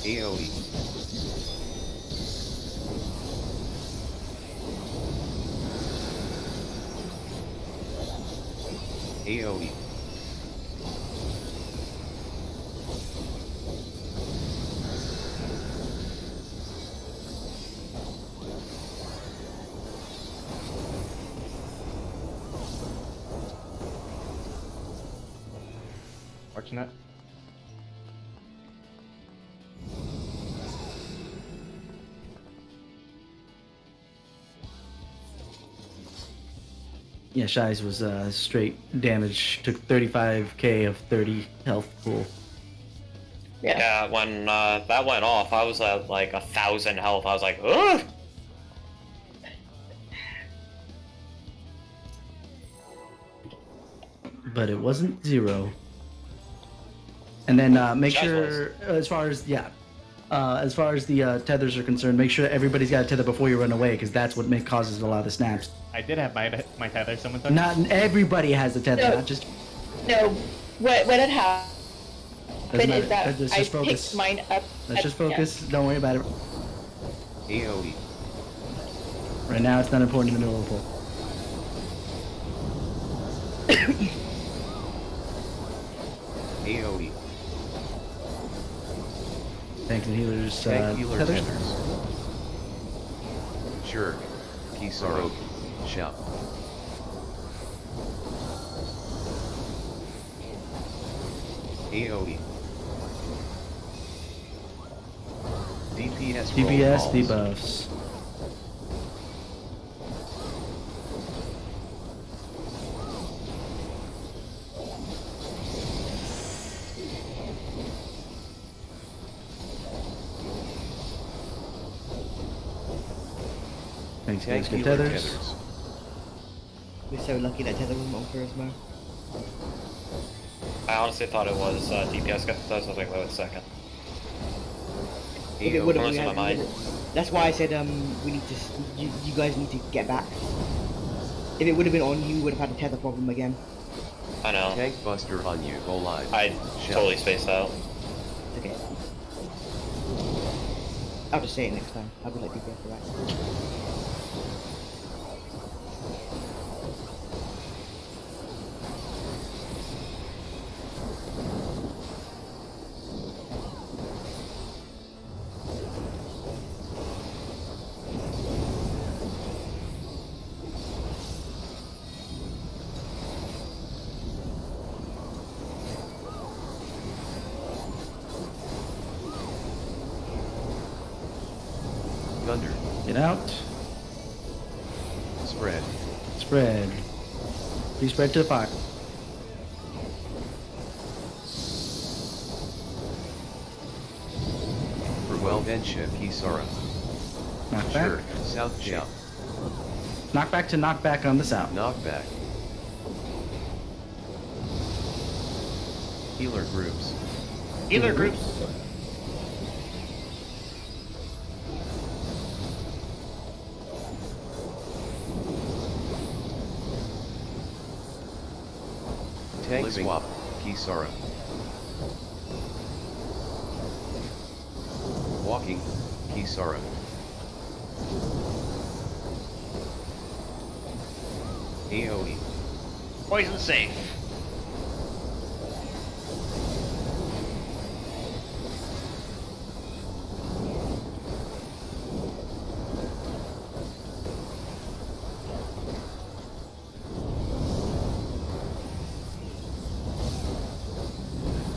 AoE. AoE. Fortunate. Yeah, Shies was straight damage. Took 35k of 30 health pool. Yeah. Yeah, when that went off, I was at like 1,000 health. I was like, ugh! But it wasn't 0. And then make Shies sure, as far as the tethers are concerned, make sure that everybody's got a tether before you run away, because that's what causes a lot of the snaps. I did have my tether. Someone took. Not everybody has a tether, No. not just. No, what had happened Doesn't is matter. that Let's I just focus. picked mine up. Let's at- just focus. Don't worry about it. AoE. Right now, it's not important in the middle of the pool. AoE. Tanks and healers. Tank healer tethers. tethers. Sure. Kisara. Shout. AoE. DPS roll DPS calls. debuffs. Thanks, Tank guys. Good healer tethers. tethers. We're so lucky that tether wasn't on Charisma. I honestly thought it was DPS got the tethers. I was like, wait a second. If it would have, Unless we in had, my mind. that's why I said we need to. You guys need to get back. If it would have been on, you would have had a tether problem again. I know. Tank buster on you. Go live. I Shout. totally spaced out. It's okay. I'll just say it next time. I'll be like DPS for that. Thunder. Get out. Spread. Spread. Please spread to the fire. For Welvensha Kisara. Knock Sure. back. South shout. Knock back to knock back on the south. Knockback. Healer groups. Healer groups. Tank Living. swap. Kisara. Walking. Kisara. AoE. Poison safe.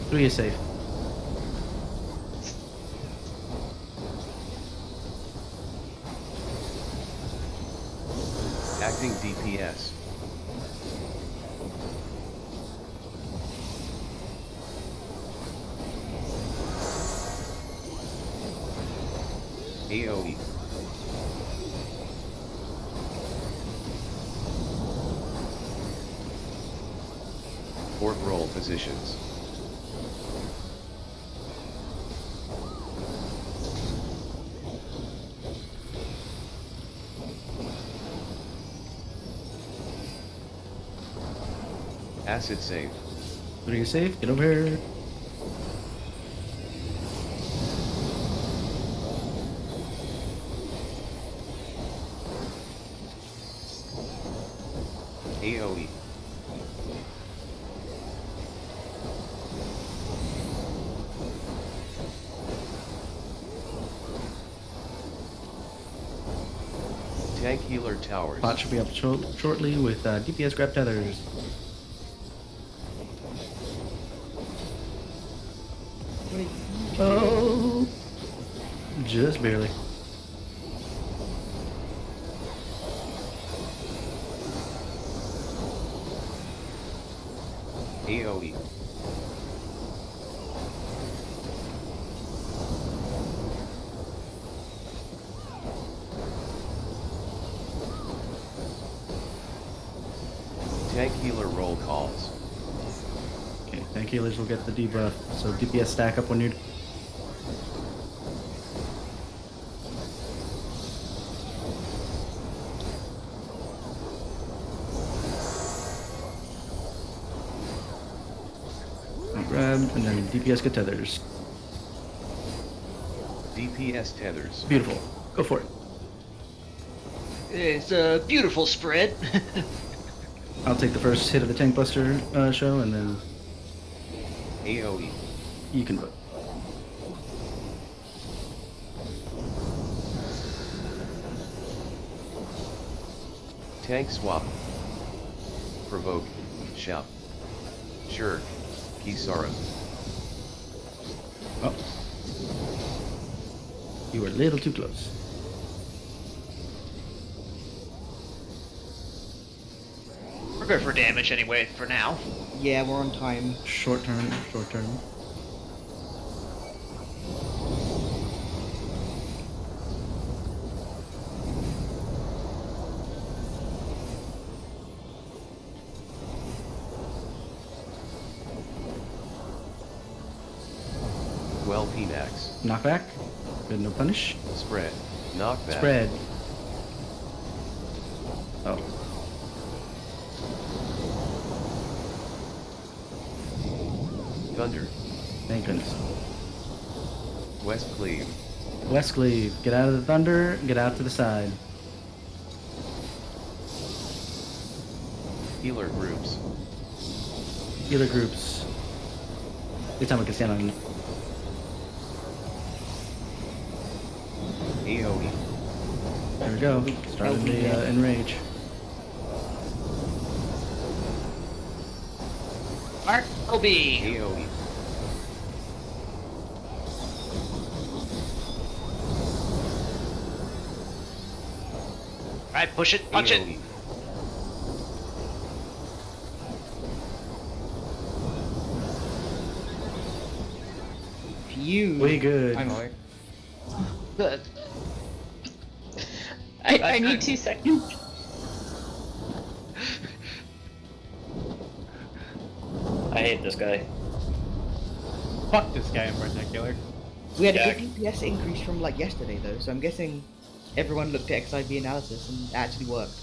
Three is safe. Acting DPS. AoE. Fourth roll positions. Acid save. Three is safe. Get over here. AoE. Tank healer towers. Bot should be up shortly with DPS grab tethers. Oh, just barely. AoE. Tank healer roll calls. Okay, tank healers will get the debuff, so DPS stack up when you're. Grab, and then DPS get tethers. DPS tethers. Beautiful. Go for it. It's a beautiful spread. I'll take the first hit of the tank buster show, and then AoE. you can vote. Tank swap. Provoke. Shout. Sure. Kisara. Oh, You were a little too close. We're good for damage anyway for now. Yeah, we're on time. Short term, short term. Well, Pnax. Knockback. Good, no punish. Spread. Knockback. Spread. Oh. Thunder. Thank goodness. West Cleave. West Cleave. Get out of the thunder. Get out to the side. Healer groups. Healer groups. Good time we can stand on it. AoE. There we go. Starting the enrage. Mark LB. AoE. Alright, push it, punch it. AoE. Phew. Way good. Finally. Good. I need 2 seconds. I hate this guy. Fuck this guy in particular. We had a Yeah. good DPS increase from like yesterday though, so I'm guessing everyone looked at XIV analysis and it actually worked.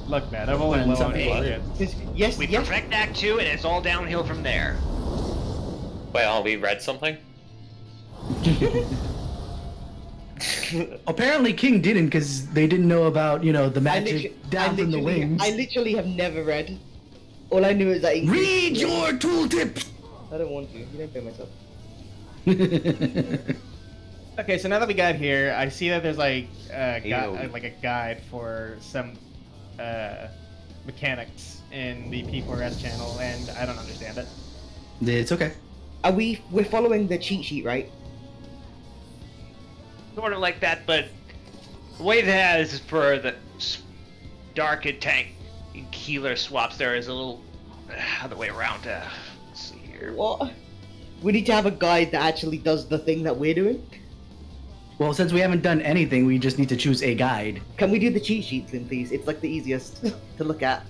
Look, man, I'm only And low on something experience. 'Cause yes, We yes, perfect Act 2 and it's all downhill from there. Wait, oh, we read something? Apparently King didn't because they didn't know about, you know, the magic down from the wings. I literally have never read. All I knew is that Read your tooltip! I don't want to. You don't pay myself. Okay, so now that we got here, I see that there's like AoE. like a guide for some mechanics in the P4S channel, and I don't understand it. It's okay. We're following the cheat sheet, right? Sort of like that, but the way that is for the dark and tank and healer swaps, there is a little other way around. Let's see here. What? We need to have a guide that actually does the thing that we're doing. Well, since we haven't done anything, we just need to choose a guide. Can we do the cheat sheets then, please? It's like the easiest to look at.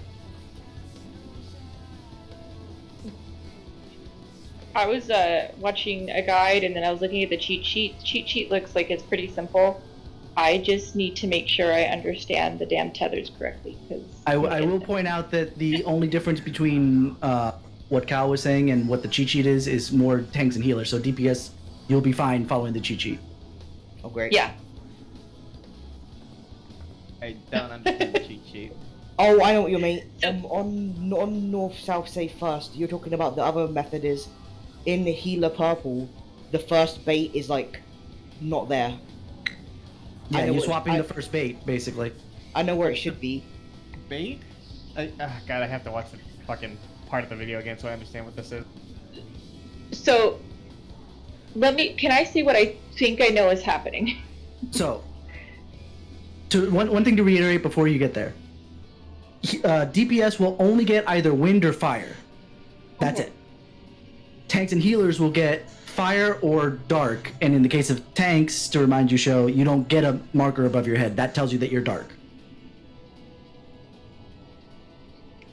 I was watching a guide and then I was looking at the cheat sheet. The cheat sheet looks like it's pretty simple. I just need to make sure I understand the damn tethers correctly. Because I will point out that the only difference between what Cal was saying and what the cheat sheet is more tanks and healers. So DPS, you'll be fine following the cheat sheet. Oh, great. Yeah. I don't understand the cheat sheet. Oh, I know what you mean. On North South Say first, you're talking about the other method is in the healer purple, the first bait is like not there. I Yeah, know you're what- swapping I- the first bait, basically. I know where it should be. Bait? God, I have to watch the fucking part of the video again so I understand what this is. So, can I see what I think I know is happening? So, one thing to reiterate before you get there. DPS will only get either wind or fire. That's it. Tanks and healers will get fire or dark, and in the case of tanks, to remind you, Sho, you don't get a marker above your head. That tells you that you're dark.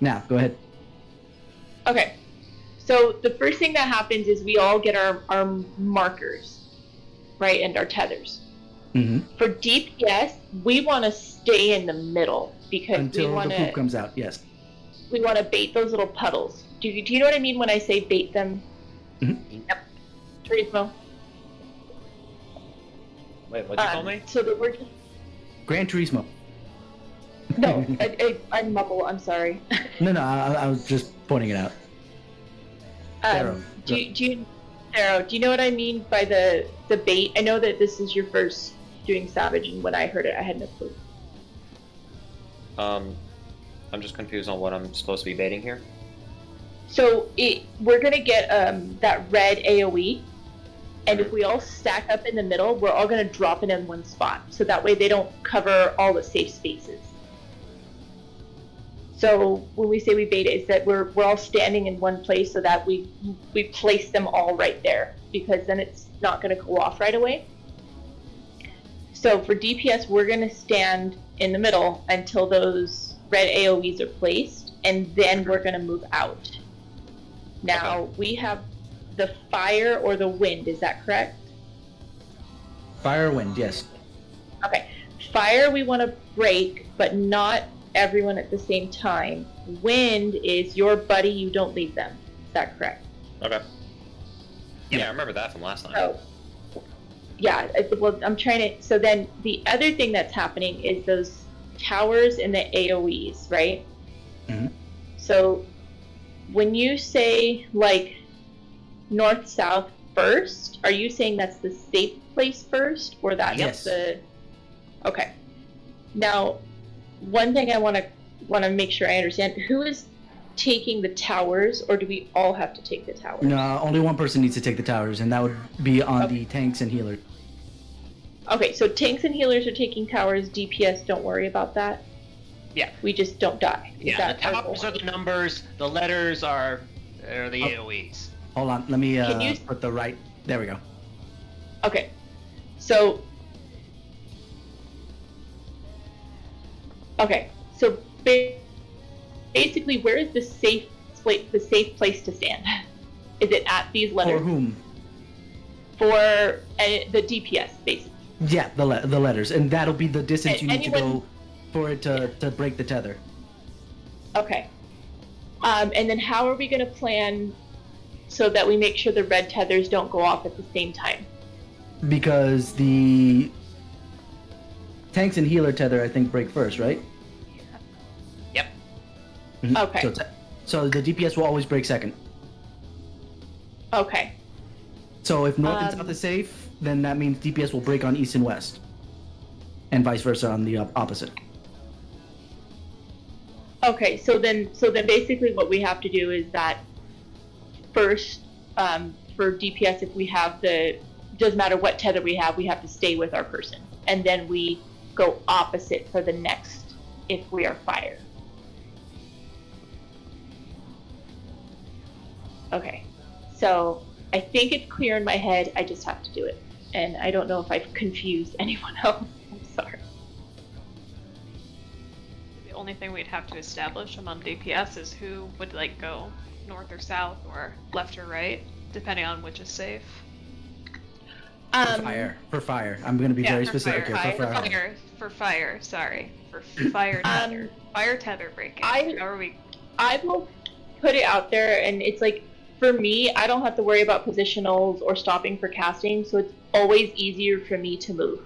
Now, go ahead. Okay. So the first thing that happens is we all get our markers, right, and our tethers. Mm-hmm. For DPS, we want to stay in the middle because Until we want the poop to comes out, yes. bait those little puddles. Do you know what I mean when I say bait them? Mm-hmm. Yep. Turismo. Wait, what'd you call me? So that we're just Gran Turismo. no, I mumble. I'm sorry. No, I was just pointing it out. Pharaoh, Do you, Pharaoh, do you know what I mean by the bait? I know that this is your first doing Savage, and when I heard it, I had no clue. I'm just confused on what I'm supposed to be baiting here. So we're gonna get that red AOE, And if we all stack up in the middle, we're all going to drop it in one spot. So that way they don't cover all the safe spaces. So when we say we beta, it's that we're all standing in one place so that we place them all right there, because then it's not going to go off right away. So for DPS, we're going to stand in the middle until those red AoEs are placed, and then we're going to move out. Now, we have the fire or the wind, is that correct? Fire, wind, yes. Okay. Fire we want to break, but not everyone at the same time. Wind is your buddy, you don't leave them. Is that correct? Okay. Yeah, I remember that from last time. So, yeah, well, I'm trying to... So then the other thing that's happening is those towers and the AoEs, right? Mm-hmm. So when you say, like, north-south first, are you saying that's the safe place first, or that's the... Okay. Now, one thing I want to make sure I understand, who is taking the towers, or do we all have to take the towers? No, only one person needs to take the towers, and that would be on the tanks and healers. Okay, so tanks and healers are taking towers, DPS, don't worry about that. Yeah. We just don't die. Yeah, the towers are the numbers, the letters are the AoEs. Hold on, let me Can you... put the right... There we go. Okay, so... Okay, so basically, where is the safe place to stand? Is it at these letters? For whom? For the DPS, basically. Yeah, the letters, and that'll be the distance you need to anyone... go for it to break the tether. Okay. And then how are we going to plan so that we make sure the red tethers don't go off at the same time? Because the tanks and healer tether, I think, break first, right? Yep. Mm-hmm. Okay. So the DPS will always break second. Okay. So if north and south is safe, then that means DPS will break on east and west. And vice versa on the opposite. Okay, so then basically what we have to do is that first, for DPS, if we have doesn't matter what tether we have to stay with our person. And then we go opposite for the next if we are fire. Okay, so I think it's clear in my head, I just have to do it. And I don't know if I've confused anyone else, I'm sorry. The only thing we'd have to establish among DPS is who would like go north or south or left or right, depending on which is safe. For fire. I'm going to be very specific here. For fire, sorry. For fire tether. Fire tether breaking. I will put it out there, and it's like, for me, I don't have to worry about positionals or stopping for casting, so it's always easier for me to move.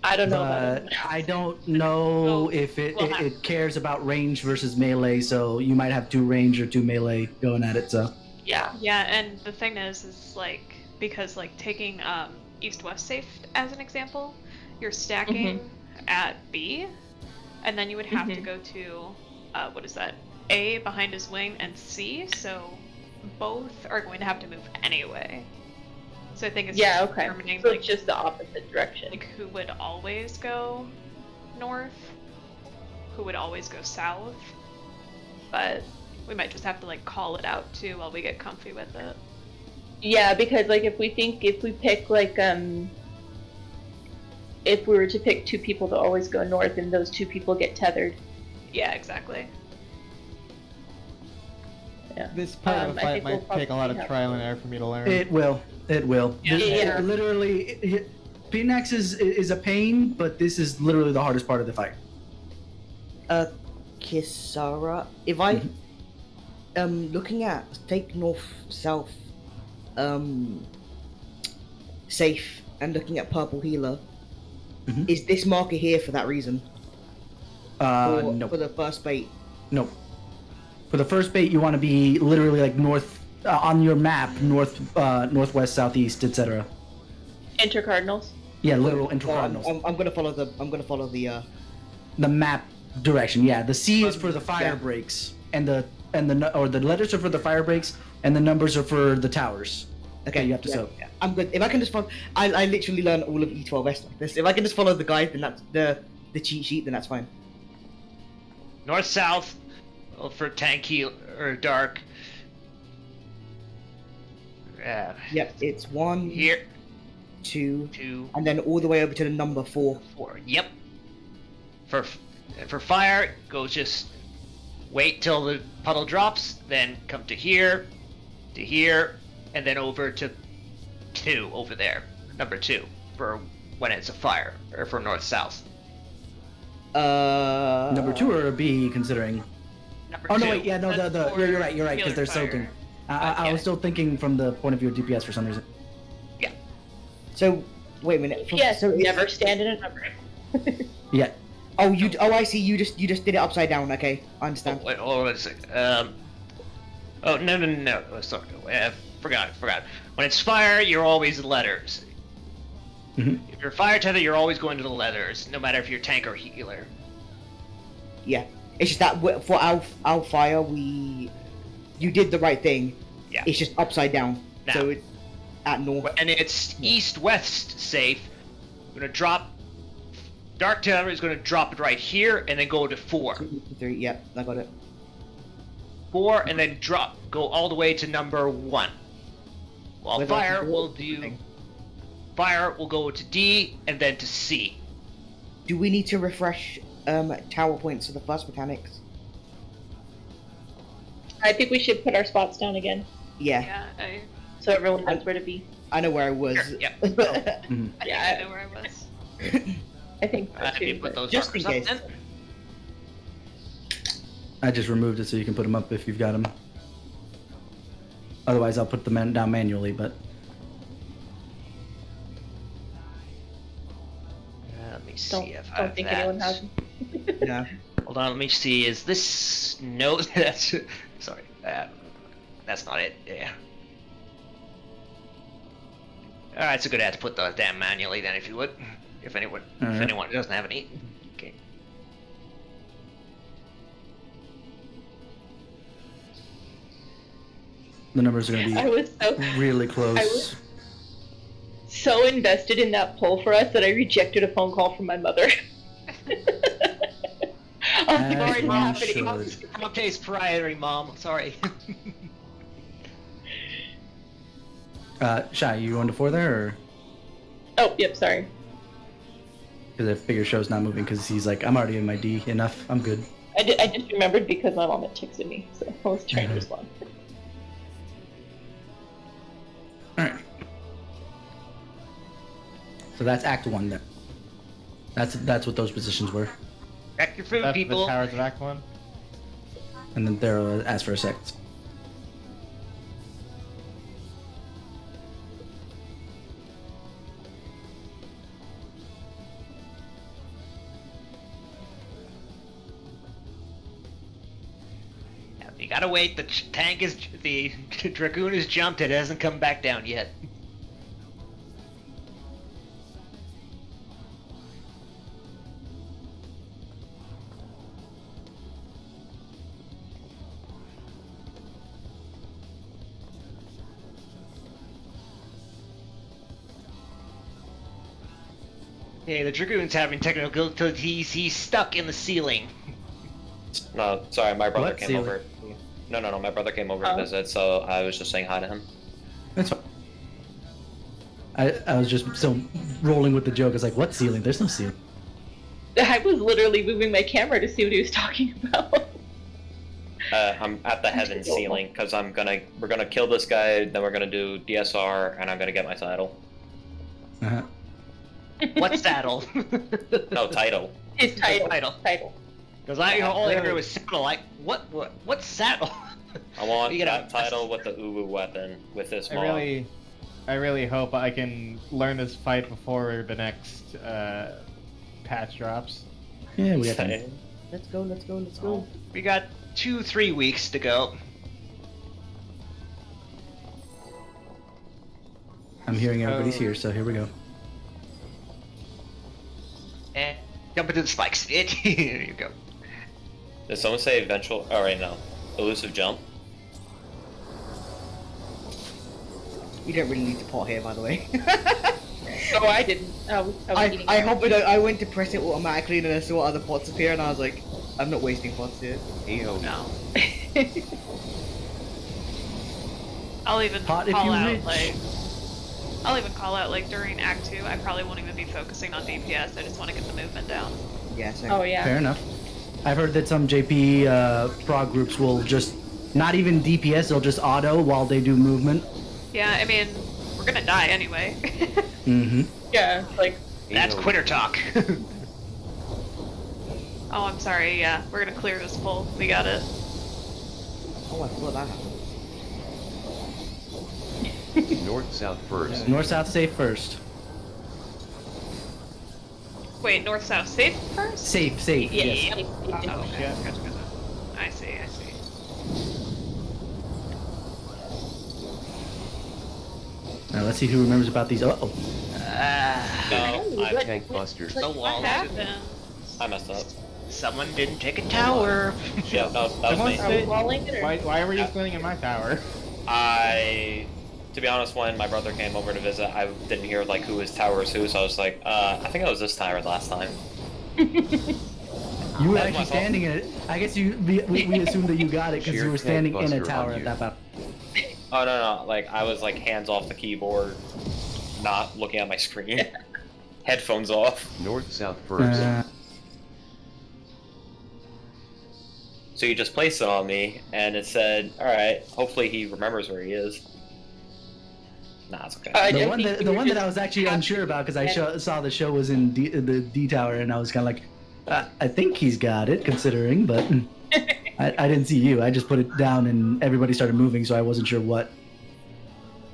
I don't know about it. I don't know if it cares about range versus melee, so you might have 2 range or 2 melee going at it, so... Yeah. Yeah, and the thing is like, because like taking east-west safe as an example, you're stacking at B, and then you would have to go to, what is that, A behind his wing and C, so both are going to have to move anyway. So I think it's determining so like it's just the opposite direction. Like who would always go north, who would always go south, but we might just have to like call it out too while we get comfy with it. Yeah, because like if we pick like if we were to pick 2 people to always go north and those 2 people get tethered. Yeah, exactly. Yeah. This part of the fight might take a lot of trial and error for me to learn. It will. Yeah. Literally, Phoenix is a pain, but this is literally the hardest part of the fight. Kisara, if I looking at take north, south, safe, and looking at purple healer, is this marker here for that reason? No. For the first bait. No. For the first bait, you want to be literally like north on your map, northwest, southeast, etc. Intercardinals. Yeah, literal intercardinals. I'm gonna follow the map direction. Yeah, the C is for the fire breaks, and the letters are for the fire breaks, and the numbers are for the towers. Okay, you have to yeah, soak. yeah. I'm good. If I can just follow, I literally learned all of E12S like this. If I can just follow the guide, then that's the cheat sheet, then that's fine. North south for tank heal or dark. Yep, it's 1, Here, 2, 2, and then all the way over to the number 4. 4. Yep. For fire, go just wait till the puddle drops, then come to here, and then over to 2 over there, number 2 for when it's a fire or for north south. Number 2 or a B, considering. Number Oh no, 2. wait, yeah, no, you're right, because they're soaking. I was still thinking from the point of view of DPS for some reason. Yeah. So wait a minute. Yes, so never stand in a number. Yeah. Oh, I see. You just did it upside down. Okay, I understand. Wait, hold on a second. Oh no. Oh, sorry. Forgot. When it's fire, you're always letters. Mm-hmm. If you're fire tether, you're always going to the letters, no matter if you're tank or healer. Yeah, it's just that for our fire, you did the right thing. Yeah. It's just upside down. Now, So it at north. and it's east-west safe. I'm gonna drop. Dark tether is gonna drop it right here, and then go to 4. 2, 3. Yep, I got it. 4, and then go all the way to number 1. While Wait, that's fire the will whole do. thing. Fire will go to D and then to C. Do we need to refresh tower points for the first mechanics? I think we should put our spots down again, Yeah, Yeah, so everyone knows where to be. I know where I was. Sure, yeah. I Yeah, know where I was. I think so If you too. put But those just in markers up, case. then. I just removed it so you can put them up if you've got them. Otherwise, I'll put them down manually, but... Let me see don't if I don't have think that. anyone has. Yeah. Hold on, let me see. Is this no? That's sorry. That's not it. Yeah. All right, so good. I have to put those down manually then, if you would. If anyone doesn't have any. Okay. The numbers are going I to was so be really close. I was- so invested in that poll for us that I rejected a phone call from my mother. I was like, As "Already one happening." should. I'm okay, it's priority, Mom. Sorry. Shy, you going to 4 there, or? Oh, yep, sorry. Because I figure Show's not moving because he's like, I'm already in my D enough. I'm good. I just remembered because my mom had texted me, so I was trying to respond. Alright. So that's Act 1 then. That's what those positions were. Back your food, That's people. the Towers of Act 1. And then Daryl asked for a second. You gotta wait. The Dragoon has jumped. It hasn't come back down yet. Hey, the Dragoon's having technical difficulties. He's stuck in the ceiling. No, sorry, my brother What came ceiling? over. No, my brother came over to visit, so I was just saying hi to him. That's fine. I was just still rolling with the joke. I was like, what ceiling? There's no ceiling. I was literally moving my camera to see what he was talking about. I'm at the heaven ceiling because we're gonna kill this guy, then we're gonna do DSR, and I'm gonna get my title. Uh-huh. What saddle? No, title. His title. Title. Because all I heard was saddle. Like, what saddle? I want You gotta- that title with the uwu weapon with this mob. I really hope I can learn this fight before the next patch drops. Yeah, we got time. Let's go. We got 2-3 weeks to go. I'm hearing everybody's here, so here we go. And jump into the spikes. Here you go. Did someone say eventual? Oh, right, no. Elusive jump. You don't really need to pot here, by the way. Oh, I didn't. I went to press it automatically, and then I saw other pots appear, and I was like, I'm not wasting pots here. AOE. No. I'll even Pot if call you out rich. like. I'll even call out like during Act 2. I probably won't even be focusing on DPS. I just want to get the movement down. Yeah, so. Oh yeah. Fair enough. I've heard that some JP prog groups will just not even DPS, they'll just auto while they do movement. Yeah, I mean, we're gonna die anyway. Mm-hmm. Yeah, like That's quitter talk. Oh, I'm sorry. Yeah, we're gonna clear this pull. We got it. Oh, I thought that happened. North-south first. North south safe first. Wait, north south safe first? Safe, safe. yeah, Yes. yeah. Oh, okay. Gotcha. I see. Now let's see who remembers about these. Uh oh. No, Tank busters. The What wall. happened? I messed up. Someone didn't take a tower. Yeah, that was me. Are we walling it or? Why were you standing in my tower? To be honest, when my brother came over to visit, I didn't hear like who his tower was who, so I was like, I think I was this tower last time. You were That's my actually fault. standing in it. I guess we assumed that you got it because Sheer you were standing in a tank tower buster at on that point. Oh no, like I was like hands off the keyboard, not looking at my screen, headphones off. North-south first. So you just placed it on me, and it said, "All right, hopefully he remembers where he is." Nah, it's okay. The one that I was actually unsure about because I saw the show was in the D tower and I was kind of like, I think he's got it considering, but I didn't see you. I just put it down and everybody started moving, so I wasn't sure what.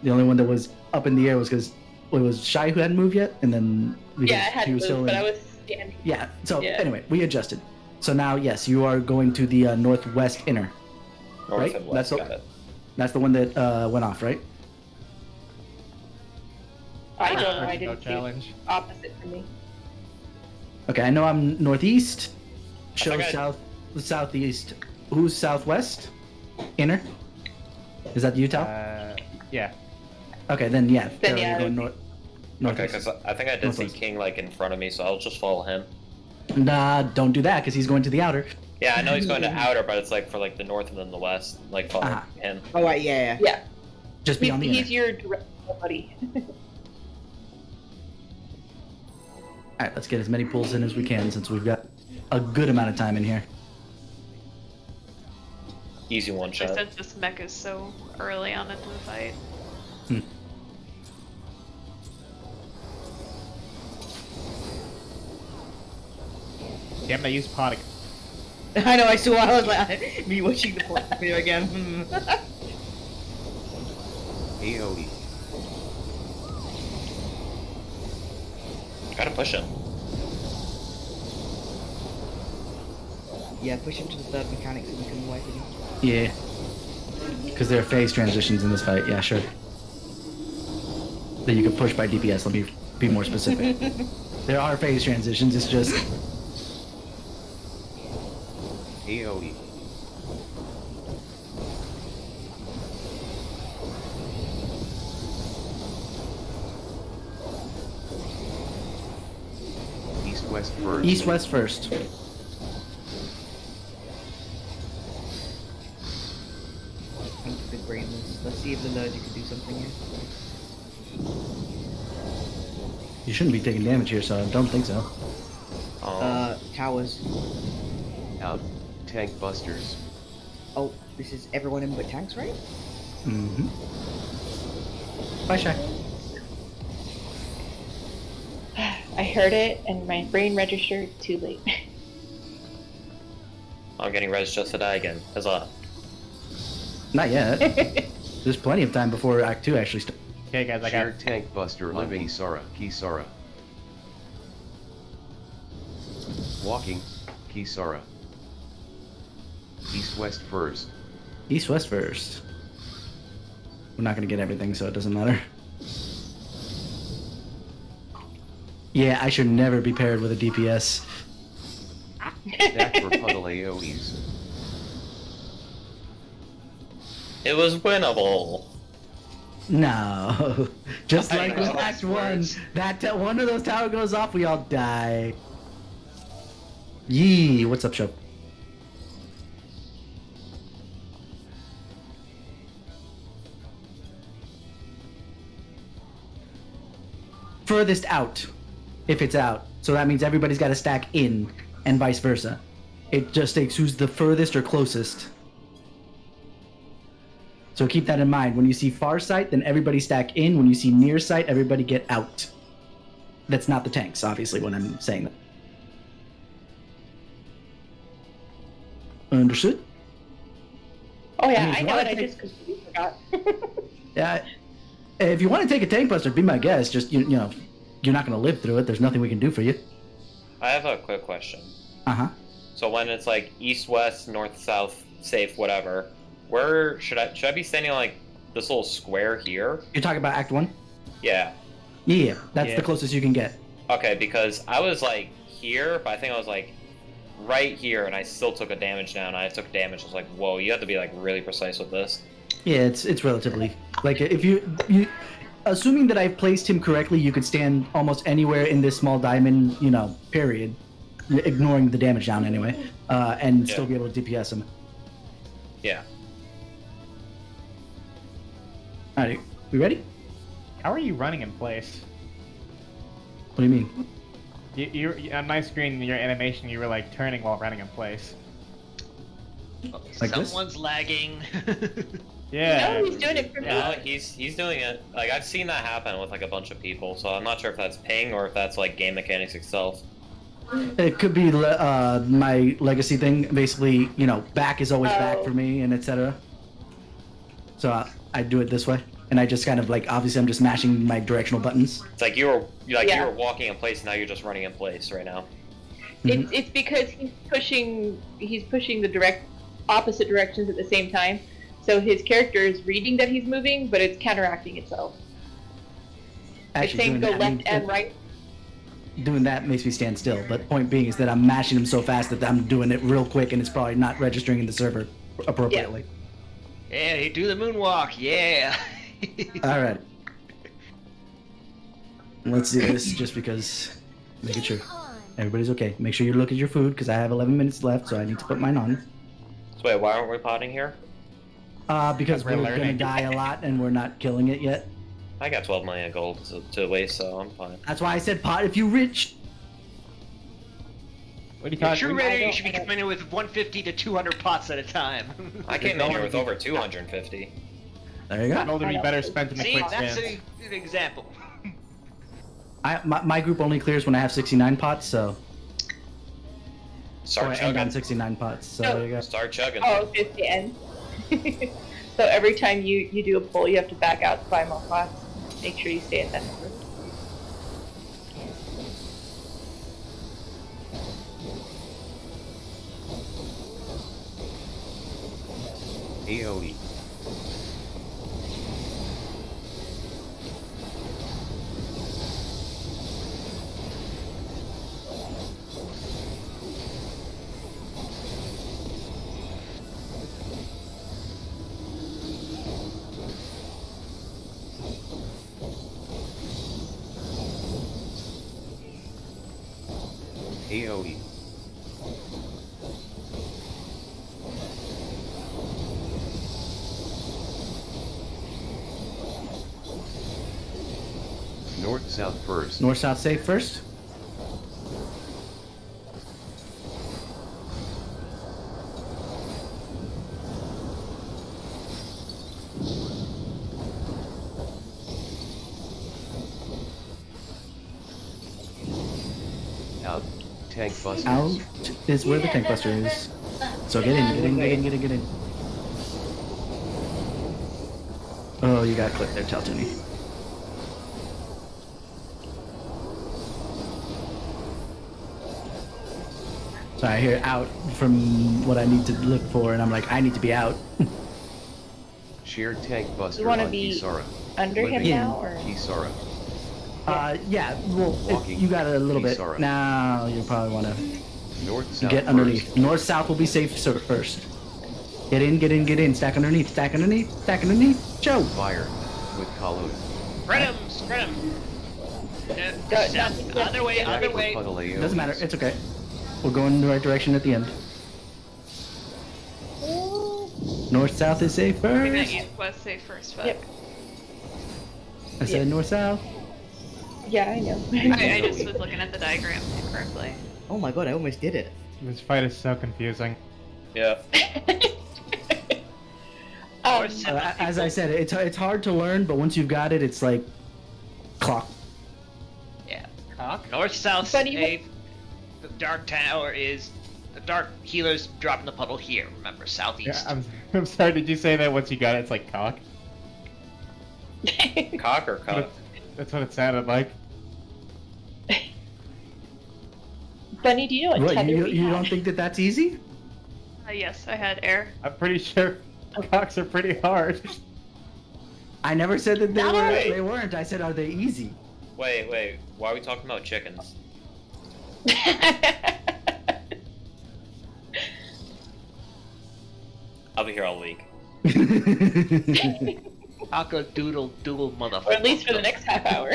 The only one that was up in the air was because it was Shy who hadn't moved yet, and then Yeah, I had he was moved, still but in. I was standing. Yeah. So Yeah. anyway, we adjusted. So now yes, you are going to the northwest inner. North right? and west, That's got it. That's the one that went off, right? I don't know. I No didn't see challenge. opposite from me. Okay, I know I'm northeast. I Show think southeast. Who's southwest? Inner. Is that Utah? Yeah. Okay, then yeah. Then Daryl, yeah, you're going it north. Okay, Northwest. because I think I did see Northwest. King like in front of me, so I'll just follow him. Nah, don't do that because he's going to the outer. Yeah, I know he's going to outer, but it's like for like the north and then the west, like following Ah. him. Oh, right, yeah. Yeah, Just be on the inner. he's your direct buddy. All right, let's get as many pulls in as we can since we've got a good amount of time in here. Easy one shot. Since this mech is so early on into the fight. Damn, they used pot. I know, I saw, I was like, me watching the pot appear again. AOE. Gotta push him. Yeah, push him to the third mechanic so we can wipe him. Yeah. Because there are phase transitions in this fight. Yeah, sure. That you can push by DPS. Let me be more specific. There are phase transitions. It's just AOE. East-west first. east-west first. Thank you, big brainless. Let's see if the Lurgy can do something here. You shouldn't be taking damage here, so I don't think so. Towers. Out. Tank busters. Oh, this is everyone in but tanks, right? Mm-hmm. Bye, Shy. I heard it and my brain registered too late. I'm getting res just to die again. Huzzah. Not yet. There's plenty of time before Act 2 actually starts. Okay, guys, I got Shared tank buster on Kisara. Kisara. Walking. Kisara. East-west first. East-west first. We're not gonna get everything, so it doesn't matter. Yeah, I should never be paired with a DPS. Stack for puddle AOEs. It was winnable. No. Just like with know. Act 1, that one of those tower goes off, we all die. Yee, what's up, show? Furthest out, if it's out. So that means everybody's got to stack in, and vice versa. It just takes who's the furthest or closest. So keep that in mind. When you see far sight, then everybody stack in. When you see near sight, everybody get out. That's not the tanks, obviously, when I'm saying that. Understood? Oh yeah, I mean, I know it. I just completely forgot. Yeah. If you want to take a tank buster, be my guest. Just you know, you're not going to live through it. There's nothing we can do for you. I have a quick question. Uh-huh. So when it's like east, west, north, south, safe, whatever, where should I be standing on like this little square here? You're talking about Act 1? Yeah. Yeah, that's Yeah. the closest you can get. Okay, because I was like here, but I think I was like right here, and I still took a damage down. I took damage. I was like, whoa, you have to be like really precise with this. Yeah, it's relatively like if you assuming that I've placed him correctly, you could stand almost anywhere in this small diamond, you know, period, ignoring the damage down anyway, and still be able to DPS him. Yeah. Alright, we ready? How are you running in place? What do you mean? You on my screen, your animation, you were like turning while running in place. Like this? Someone's lagging. Yeah. No, he's doing it for me. Yeah, he's doing it. Like I've seen that happen with like a bunch of people, so I'm not sure if that's ping or if that's like game mechanics itself. It could be my legacy thing. Basically, you know, back is always back for me, and etc. So I do it this way, and I just kind of like obviously I'm just mashing my directional buttons. It's like you were walking in place, now you're just running in place right now. It's because he's pushing the opposite directions at the same time. So his character is reading that he's moving, but it's counteracting itself. It's saying go left and right. Doing that makes me stand still, but point being is that I'm mashing them so fast that I'm doing it real quick, and it's probably not registering in the server appropriately. Yeah, you do the moonwalk. Yeah. All right. Let's do this just because. Making sure everybody's okay. Make sure you look at your food because I have 11 minutes left, so I need to put mine on. So wait, why aren't we potting here? Because we're gonna learning. die a lot and we're not killing it yet. I got 12 million gold to waste, so I'm fine. That's why I said pot if you rich. What do you Your talk? true rating, you should be coming in with 150 to 200 pots at a time. I came in here with over 250. There you go. Gold would be better spent in a See, quick that's stance. an example. My group only clears when I have 69 pots, so. Start I end on chugging. 69 pots, so there you go. Start chugging. Oh, it's the end. So every time you do a pull, you have to back out to buy more pots. Make sure you stay at that number. AOE. AOE. North, south first. North, south, safe first. Out. Tank buster. Out is where the tank buster is. So get in. Oh, you got clipped there, Teltuni. So I hear out from what I need to look for, and I'm like, I need to be out. Shared tank buster You wanna on be Kisara. under him Living now, or? Kisara. Yeah, well, Walking you got a little bit. Kisara. Now you probably want to North, south get underneath. first. North, south will be safe first. Get in. Stack underneath. Show. Fire. with Kalut. Spread him! Spread him! Other way, other way. Puddle AOEs. Doesn't matter. It's okay. We're going in the right direction at the end. North south is safe I mean, first. east west safe first, but Yep. I said north south. Yeah, I know. I just was looking at the diagram incorrectly. Oh my god, I almost did it. This fight is so confusing. Yeah. As I said, it's hard to learn, but once you've got it, it's like clock. Yeah. Cock? North, south, But even- safe. The dark tower is. The dark healer's dropping the puddle here. Remember, southeast. Yeah, I'm sorry, did you say that once you got it, it's like cock? Cock or cock? That's what it sounded like. Bunny, do you know what What, tether you we don't have? think that that's easy? Yes, I had air. I'm pretty sure cocks are pretty hard. I never said that Not always. they weren't. I said, are they easy? Wait. Why are we talking about chickens? I'll be here all week. Cock-a-doodle-doodle, motherfucker. Or at least for the next half hour.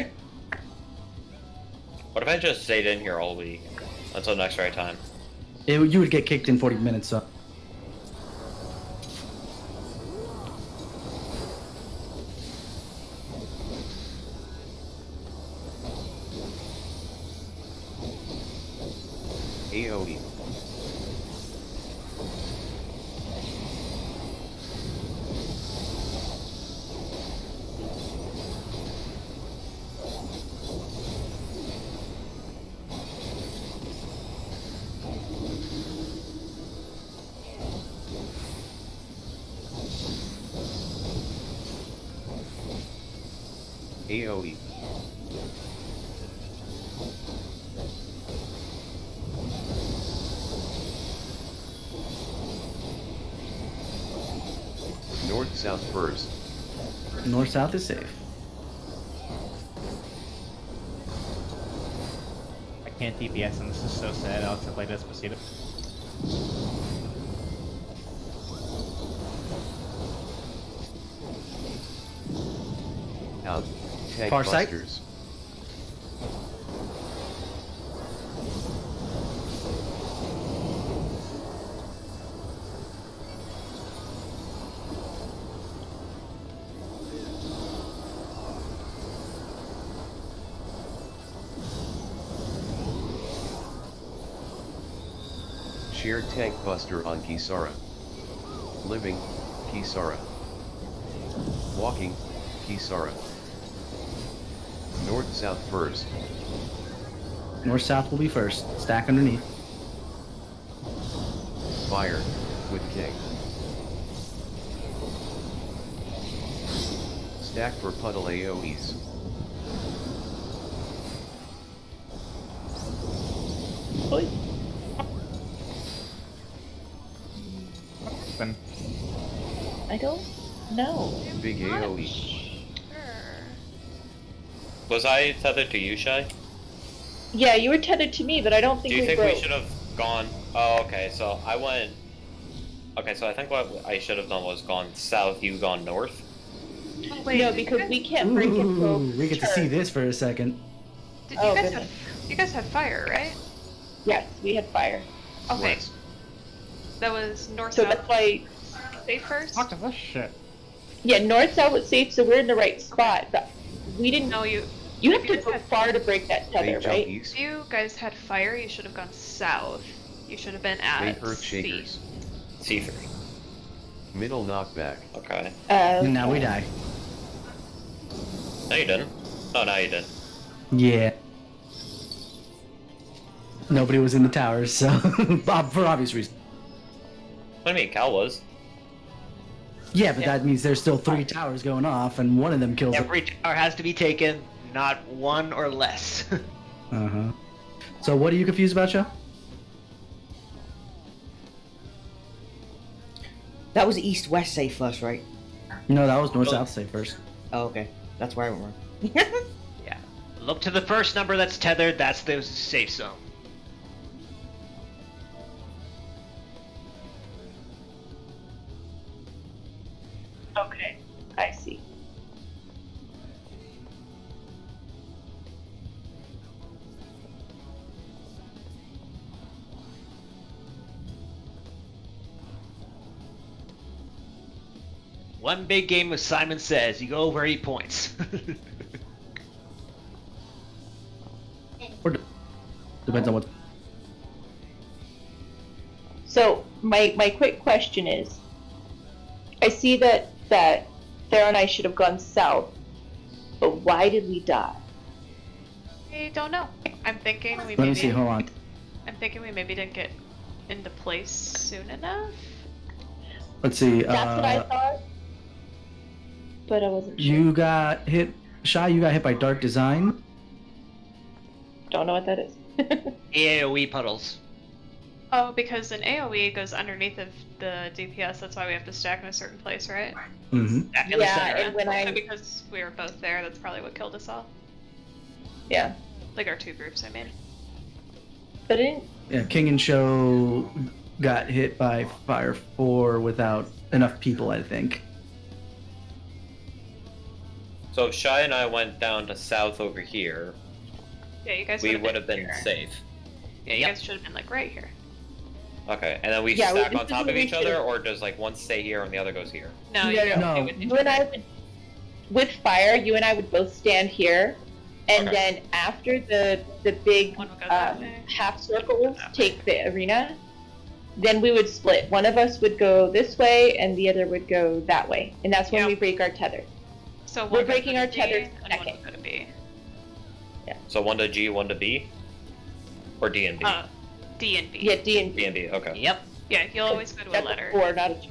What if I just stayed in here all week until next right time? You would get kicked in 40 minutes, so. AOE. AOE. North south first. North south is safe. I can't DPS and this is so sad. I'll have to play Despacito. Out. Tank Far sight? busters. Shared tank buster on Kisara. Living, Kisara. Walking, Kisara. North south first. North south will be first. Stack underneath. Fire, with King. Stack for puddle AOEs. Oi. Then I don't know. Big AOE. Was I tethered to you, Shy? Yeah, you were tethered to me, but I don't think Do you we think broke. we should have gone? Oh, okay. So I went. Okay, so I think what I should have done was gone south. You gone north. Oh, wait, No, did you because guys- we can't break it. Ooh, we get to see this for a second. Did Oh, you guys goodness. you guys had fire, right? Yes, we had fire. Okay, West. that was north So south that's why. safe first. fuck is this shit? Yeah, north south was safe, so we're in the right spot. But we didn't. No, you You have if you to guys go had- far to break that tether, They jump right? east. If you guys had fire, you should have gone south. You should have been at They earth C. shakers. C3. Middle knockback. Okay. And now we die. No, you didn't. Oh, no, you did. Yeah. Nobody was in the towers, so for obvious reasons. What do you mean, Cal was? Yeah, but that means there's still 3 towers going off, and one of them kills. Every tower has to be taken, not one or less. Uh huh. So what are you confused about, Joe? That was east-west safe first, right? No, that was north south safe first. Oh, okay. That's where I went wrong. Yeah. Look to the first number that's tethered, that's the safe zone. Okay, I see. one big game with Simon Says. You go where he points. Or depends on what. So my quick question is, I see that Thera and I should have gone south, but why did we die? I don't know. I'm thinking we Let me see. Hold on. I'm thinking we maybe didn't get into place soon enough. Let's see. That's what I thought, but I wasn't sure. You got hit. Shy, you got hit by Dark Design. Don't know what that is. AoE puddles. Oh, because an AoE goes underneath of the DPS. That's why we have to stack in a certain place, right? Mm-hmm. Back in the Yeah, center. and when I Because we were both there, that's probably what killed us all. yeah, Like our two groups, I mean. but I didn't. Yeah, King and Show got hit by Fire 4 without enough people, I think. So if Shy and I went down to south over here, Yeah, you guys we would would have been here. safe. Yeah, you Yep. guys should have been like right here. Okay, and then we Yeah, stack this on is top what of we each other, should've- or does like one stay here and the other goes here? No, No, you don't no. do it. You and I would, with Fire, you and I would both stand here, and Okay. then after the big One would go that way. half circles take the arena, then we would split. One of us would go this way, and the other would go that way, and that's when Yeah. we break our tether. So We're one would breaking go our to D, tethers and one second. would go to B. So one to G, one to B, or D and B. D and B. Yeah, D and D B. and B. Okay. Yep. Yeah, you'll always go to a That's letter. a 4, not a G.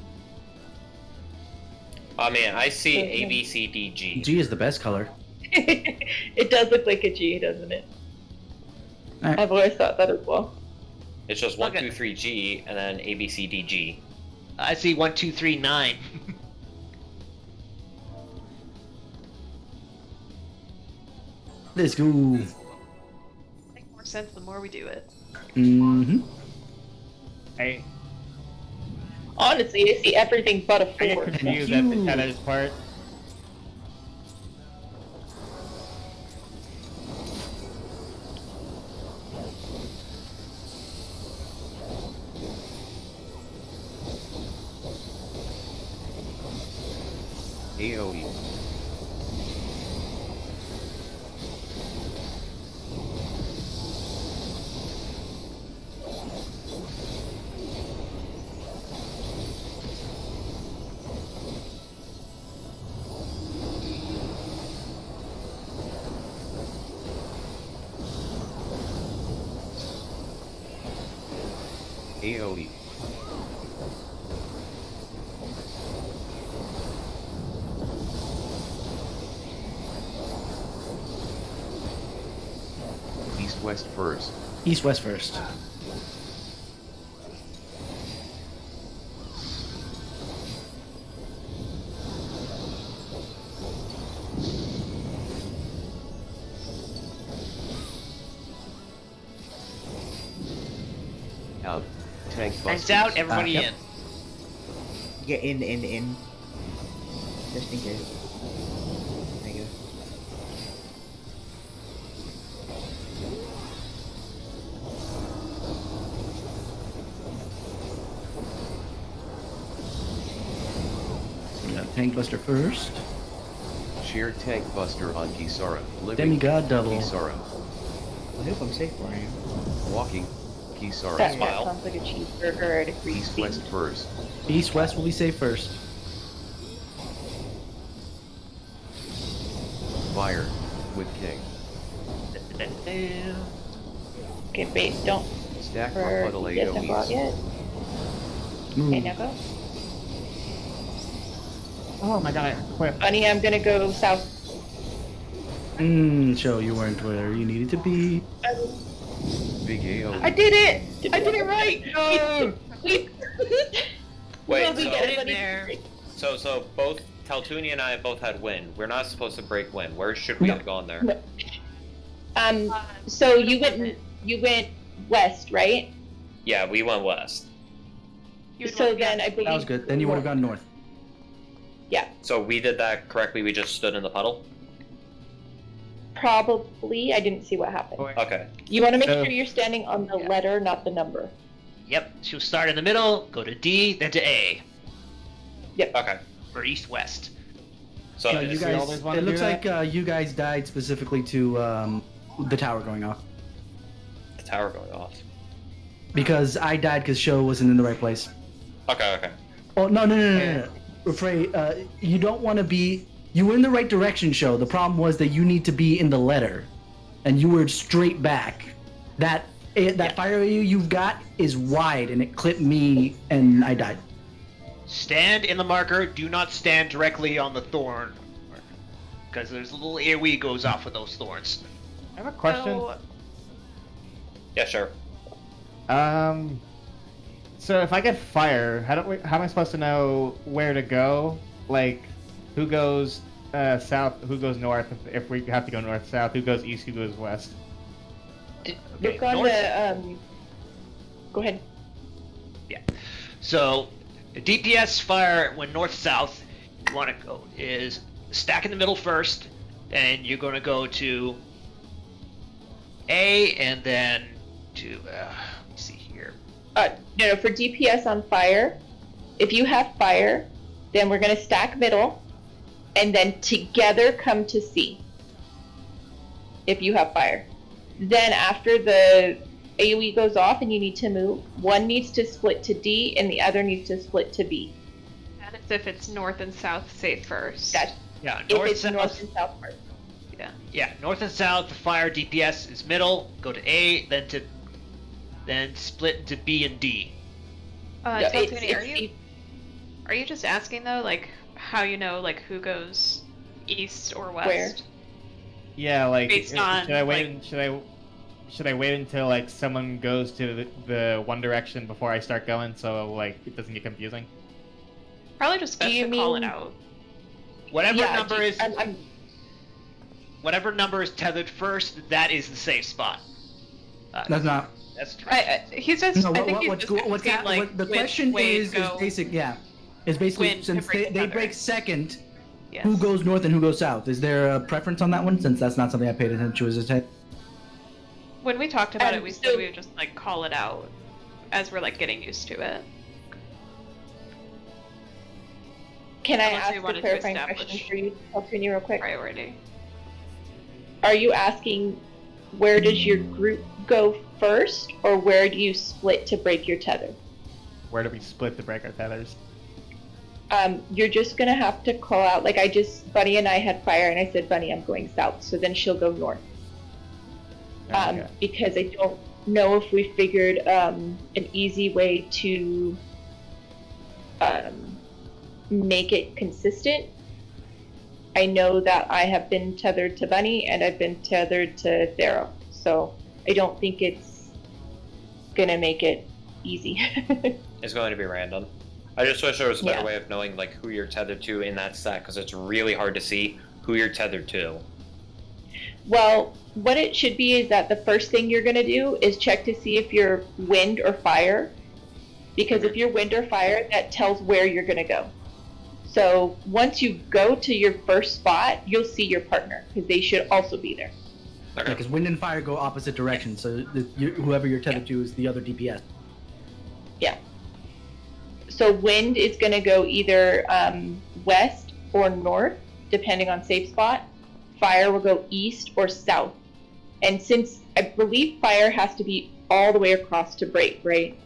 Oh man, I see Mhm. A, B, C, D, G. G is the best color. It does look like a G, doesn't it? Alright. I've always thought that as well. It's just 1, Okay. 2, 3, G, and then A, B, C, D, G. I see 1, 2, 3, 9. Let's go. Makes more sense the more we do it. Mm-hmm. I Honestly, I see everything but a get 4. confused at this part. AoE. AoE. East-west first. East-west first. Out. Tank Tanks busters. out, everybody Yep. in. Get in. Just in case. There you go. We got Tank Buster first. Shared tank buster on Kisara. Living. Demigod double. Kisara. I hope I'm safe where I am. Walking. Kisara. That Smile. sounds like a cheeseburger at a grease East-west speed. first. East-west will be safe first. Fire. With King. Okay, wait, don't. Stack For puddle yes, don't go out AoEs. yet. Ooh. Okay, now go. Oh my god, I quit. Bunny, I'm gonna go south. Show you weren't where you needed to be. Big AoE. I did it! I did it right! No! Wait, Well, we so, get in everybody- there. so both Taltuni and I both had wind. We're not supposed to break wind. Where should we No. have gone there? No. So you went west, right? Yeah, we went west. You would So want- then yeah. I believe That was good. Then you would have gone north. Yeah, So we did that correctly. We just stood in the puddle. probably. I didn't see what happened. Okay. You want to make So- sure you're standing on the Yeah. letter, not the number. Yep. She'll start in the middle, go to D, then to A. Okay. or east-west. So So you guys, always wanna it looks do like that? you guys died specifically to the tower going off. the tower going off. Because I died because Sho wasn't in the right place. Okay. Oh, no. Frey, you don't want to be... You were in the right direction, Sho. The problem was that you need to be in the letter. And you were straight back. That fire area you've got is wide, and it clipped me, and I died. Stand in the marker. Do not stand directly on the thorn. Because there's a little AoE goes off with those thorns. I have a question. So, Yeah, sure. So if I get fire, how am I supposed to know where to go? Like, who goes south, who goes north, if we have to go north-south, who goes east, who goes west? Look on north- the go ahead. Yeah. So, the DPS fire when north-south, you want to go is stack in the middle first, and you're going to go to A, and then to let's see here. No, for DPS on fire, if you have fire, then we're going to stack middle, and then together come to C. If you have fire. Then after the AoE goes off and you need to move, one needs to split to D and the other needs to split to B. that is if it's north and south, say first. That's Yeah, if north, it's south. north and south first. Yeah. Yeah, north and south. The fire DPS is middle. Go to A, then split to B and D. Yeah, Tony, are you just asking though, like how you know like who goes east or west? Where? Yeah, like, Based on, should I wait until like someone goes to the one direction before I start going, so like it doesn't get confusing? Probably just best you to call it mean- out. Whatever Yeah, number is I'm whatever number is tethered first, that is the safe spot. That's not... That's true. He's just. No, I think he's what's just cool, what's asking, what the which question way is to go. basic, yeah. Is basically, When to since break they the break tether. second, Yes. who goes north and who goes south? Is there a preference on that one? Since that's not something I paid attention to as a tech. When we talked about it, we said so- we would just like call it out as we're like getting used to it. Can I Unless we ask a wanted to clarifying establish question for you, Altrini, real quick? Priority. Are you asking where does your group go first, or where do you split to break your tether? Where do we split to break our tethers? You're just gonna have to call out, like Bunny and I had fire, and I said, Bunny, I'm going south, so then she'll go north. Okay. Because I don't know if we figured an easy way to make it consistent. I know that I have been tethered to Bunny and I've been tethered to Thero, so I don't think it's gonna make it easy. It's going to be random. I just wish there was a better Yeah. way of knowing like who you're tethered to in that stack, because it's really hard to see who you're tethered to. Well, what it should be is that the first thing you're gonna do is check to see if you're wind or fire, because if you're wind or fire, that tells where you're gonna go. So once you go to your first spot, you'll see your partner, because they should also be there. Okay. Because wind and fire go opposite directions, so whoever you're tethered to is the other DPS. Yeah. So wind is going to go either west or north, depending on safe spot. Fire will go east or south. And since I believe fire has to be all the way across to break, right?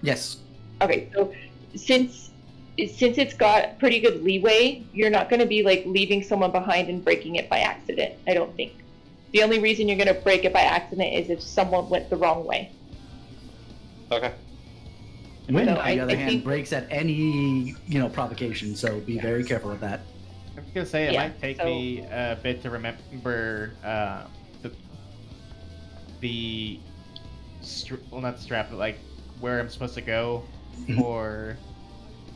Yes. Okay, so since it's got pretty good leeway, you're not going to be like leaving someone behind and breaking it by accident, I don't think. The only reason you're going to break it by accident is if someone went the wrong way. Okay. Wind, So on the I other hand, think- breaks at any provocation, so be very careful with that. I was gonna say it Yeah, might take so- me a bit to remember well, not the strap, but like where I'm supposed to go for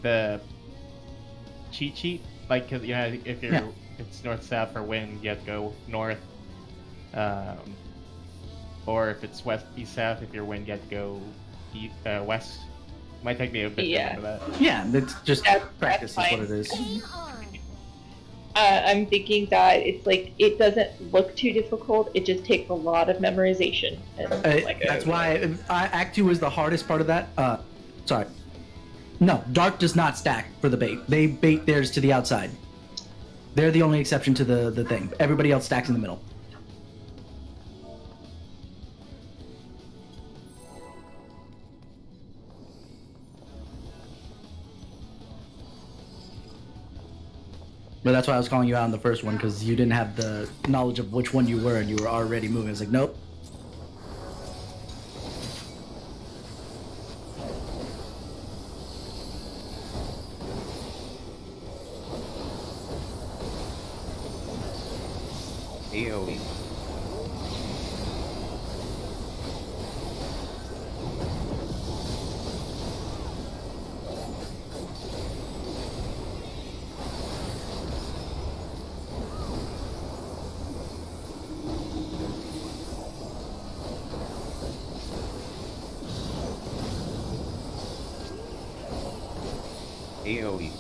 the cheat sheet. Like, cause if you're Yeah. it's north south for wind, you have to go north. Or if it's west east south, if you're wind, you have to go west. Might take me a bit to Yeah. remember that. Yeah, it's just That's practice is fine. what it is. I'm thinking that it's like, it doesn't look too difficult, it just takes a lot of memorization. And, That's why Act 2 is the hardest part of that. Sorry. No, dark does not stack for the bait. They bait theirs to the outside. They're the only exception to the thing. Everybody else stacks in the middle. But that's why I was calling you out on the first one, because you didn't have the knowledge of which one you were, and you were already moving. It's like, nope. AoE. AoE.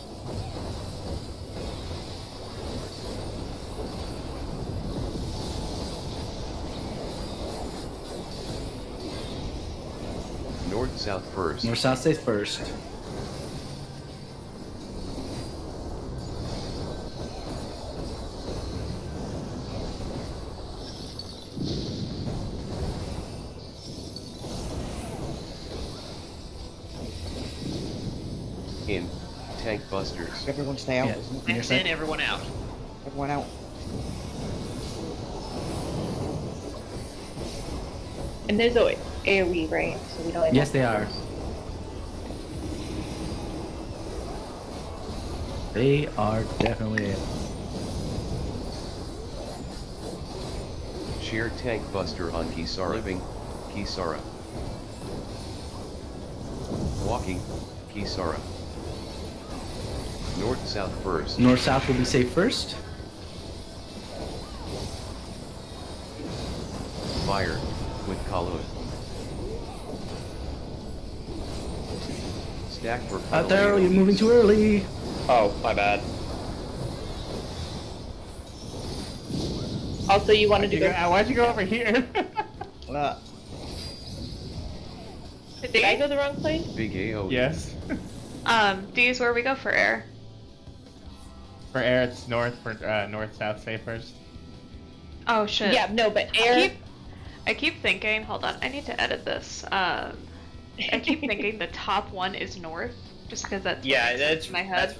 North south first. North south stays first. In. Tank busters. Everyone stay out. Yeah. Isn't it? Your And side? then everyone out. Everyone out. And there's a AoE, right? So we don't. Have Yes, they are. They are definitely. Sheer tank buster on Kisara. Living. Kisara. Walking. Kisara. North south first. North south will be safe first. Fire. With Kalua. Stack for Out there, Puddle. you're moving too early. Oh, my bad. Also, you wanted to go. Why'd you go over here? Did I go the wrong place? Big AoE. Yes. D is where we go for air. For air, it's north. For north, south, stay first. Oh shit. Yeah, no, but air. I keep thinking. Hold on, I need to edit this. I keep thinking the top one is north, just because that's what Yeah, makes sense that's in my head.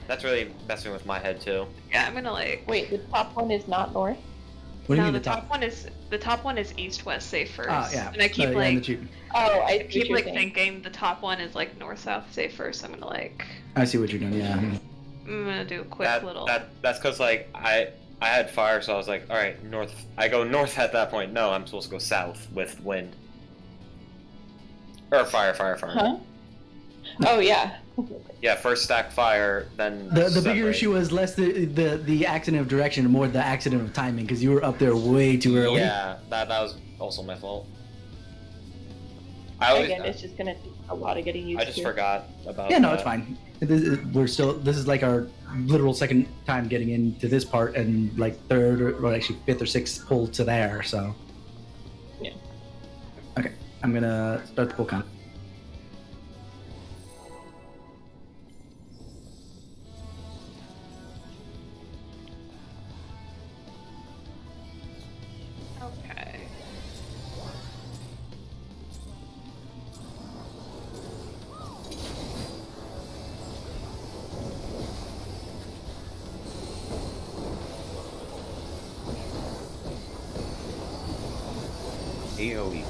that's really messing with my head too. Yeah, I'm gonna like. Wait, the top one is not north. What do you No, mean the top one is east west safe first. Ah, yeah. And I keep yeah, and the like cheap. Oh, I I keep like thinking the top one is like north south safe first. I'm gonna like. I see what you're doing. Yeah. I'm gonna do a quick little. That's because like I had fire, so I was like, all right, north. I go north at that point. No, I'm supposed to go south with wind. Or fire. Huh? Oh yeah. Yeah, first stack fire, then The bigger separate. issue was less the accident of direction and more the accident of timing, because you were up there way too early. Yeah, that was also my fault. I always, Again, it's just gonna take a lot of getting used I to. just forgot about. Yeah, no, that. it's fine. This is like our literal second time getting into this part, and like third or actually fifth or sixth pull to there. So. Yeah. Okay, I'm gonna start the pull count. Okay. AoE.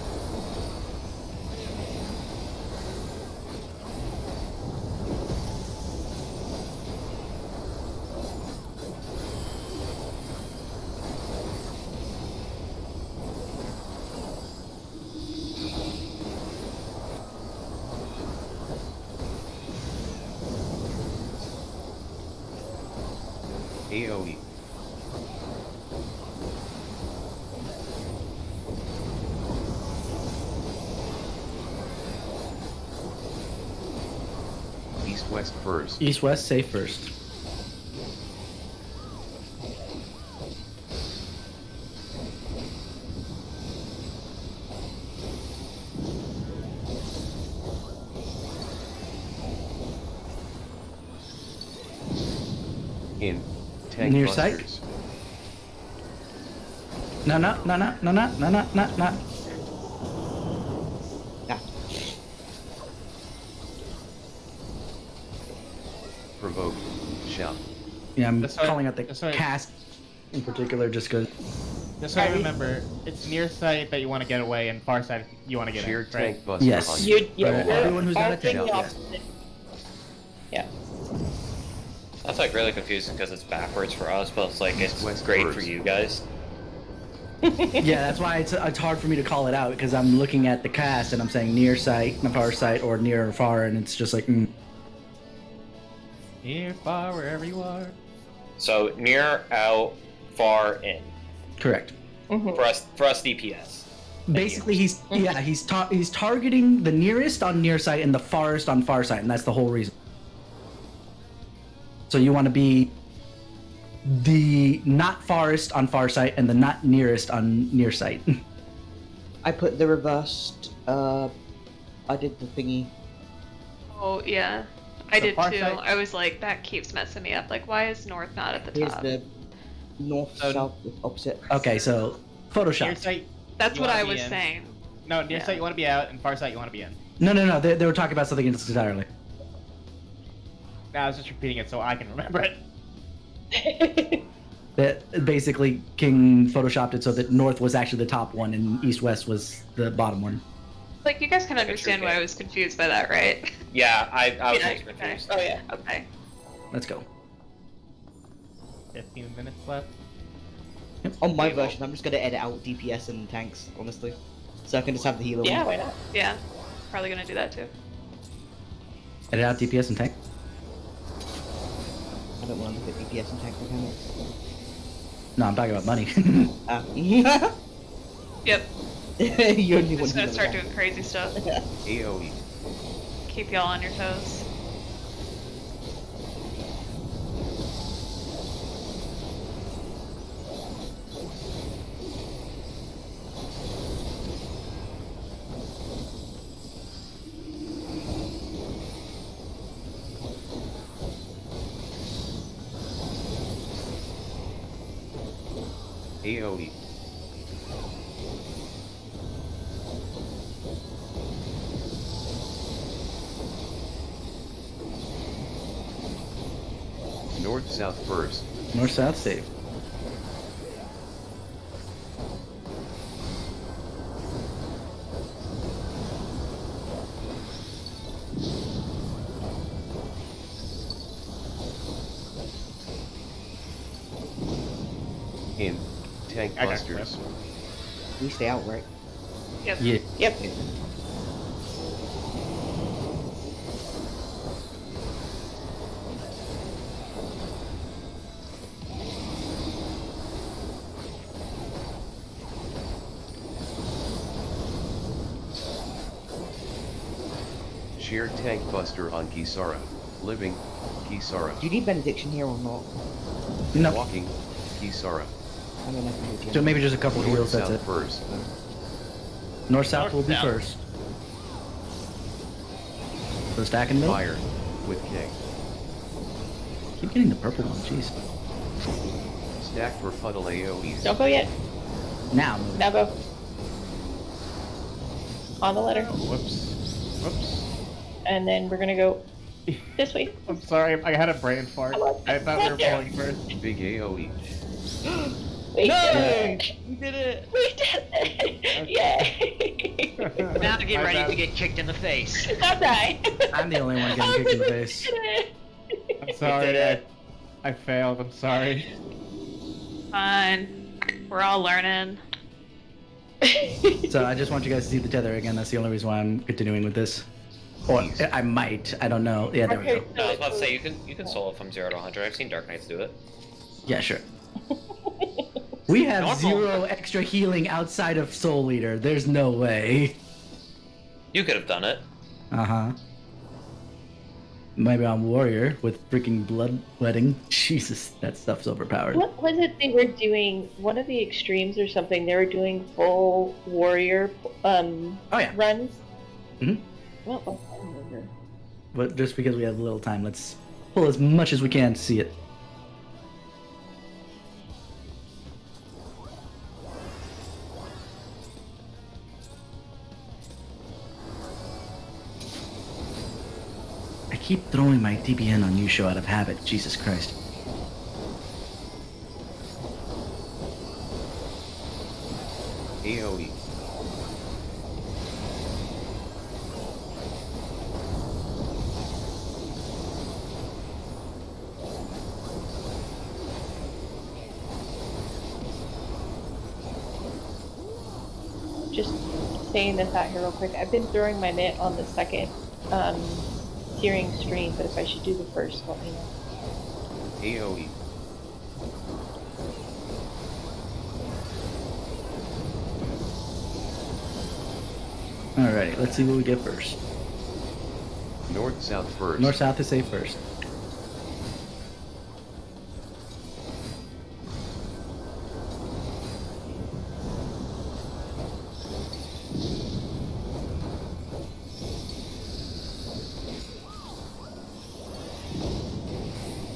AoE. East west first. East west safe first. In tank Near busters. sight? No. Yeah. Provoke. Shout. Yeah, I'm That's right. calling out the That's right. cast in particular just because. Just so I remember, it's near sight that you want to get away, and far sight you want to get Sheer in. Right? tank buster Yes. on you. Yeah, Everyone who's got a thinking tank, the yeah. opposite. Yeah. That's like really confusing because it's backwards for us, but it's like it's West great first. for you guys. Yeah, that's why it's hard for me to call it out because I'm looking at the cast and I'm saying near sight, far sight, or near or far, and it's just like. Near, far, wherever you are. So near, out, far, in. Correct. Mhm. For us DPS. Basically, he's targeting the nearest on near sight and the farthest on far sight, and that's the whole reason. So you want to be the not farthest on far sight and the not nearest on near sight. I put the reversed. I did the thingy. Oh yeah, I So did far too. side- I was like, that keeps messing me up. Like, why is north not at the Here's top? the north, So- south, opposite. Okay, so Near Photoshop. sight. That's you what wanna I be was in. saying. No, near Yeah. sight you want to be out, and far sight you want to be in. No. They were talking about something else entirely. No, I was just repeating it so I can remember it. That basically King photoshopped it so that north was actually the top one and east west was the bottom one. Like, you guys can understand why I was confused by that, right? Yeah, I was Yeah, also confused. Oh yeah. Okay. Let's go. 15 minutes left. On my Okay, well- version, I'm just gonna edit out DPS and tanks, honestly. So I can just have the healer Yeah, one. why not? Yeah. Probably gonna do that too. Edit out DPS and tank. I don't want to look at DPS and tank mechanics. No, I'm talking about money. Yep. You only want Just gonna healer start tank. doing crazy stuff. AoE. Keep y'all on your toes. AoE. North south first. North south save. In tank I got busters. We stay out, right? Yep. Yeah. Yep. Sheer tank buster on Kisara. Living. Kisara. Do you need benediction here or not? No. Walking. Kisara. I don't know if you do. So maybe just a couple North heals, that's south it. first. North south will be North-south. first. So stack in the middle. Fire. With King. Keep getting the purple one, jeez. Stack for funnel AoEs. Don't go yet. Now. Now go. On the letter. Whoops. Whoops. And then we're gonna go this way. I'm sorry, I had a brain fart. I thought we were pulling first. Big AoE. We No! did it! You did it! We did it! Yay! Now to get My ready bad. to get kicked in the face. That's right. I'm the only one getting kicked in the face. I'm sorry, I failed, I'm sorry. Fine. We're all learning. So I just want you guys to see the tether again. That's the only reason why I'm continuing with this. Or I might. I don't know. Yeah, there we go. No, I was about to say you can solo from 0 to 100. I've seen Dark Knights do it. Yeah, sure. We have Normal. 0 extra healing outside of Soul Eater. There's no way. You could have done it. Uh-huh. Maybe I'm Warrior with freaking bloodletting. Jesus, that stuff's overpowered. What was it they were doing? One of the extremes or something. They were doing full warrior Oh yeah. runs. Mhm. Well, I don't remember. But just because we have a little time, let's pull as much as we can to see it. keep throwing my DBN on you show out of habit. Jesus Christ. AoE. Just saying this out here real quick. I've been throwing my net on the second searing stream, but if I should do the first, let me know. AoE. Alrighty, let's see what we get first. North-south first. North-south is safe first.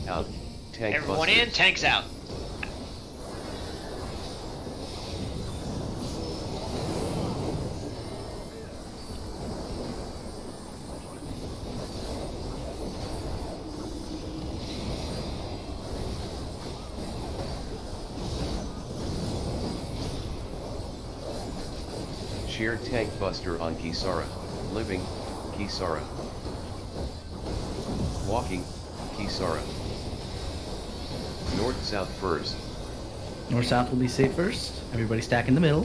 Out. Tank Everyone busters. in, tanks out. Shared tank buster on Kisara. Living, Kisara. Walking, Kisara. North-south first. North-south will be safe first. Everybody stack in the middle.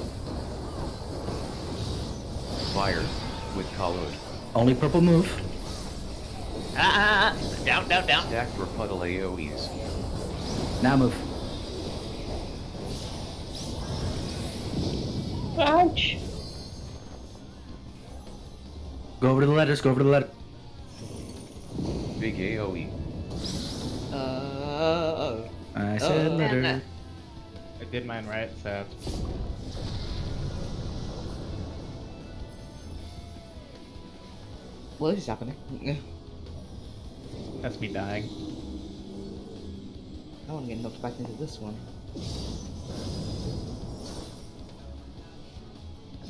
Fire, with Kaloon. Only purple move. Down, down, down. Stack for puddle AoEs. Now move. Ouch! Go over to the letters, go over to the letter. Big AoE. I said letter. I did mine right, so. What is happening? That's me dying. I want to get knocked back into this one.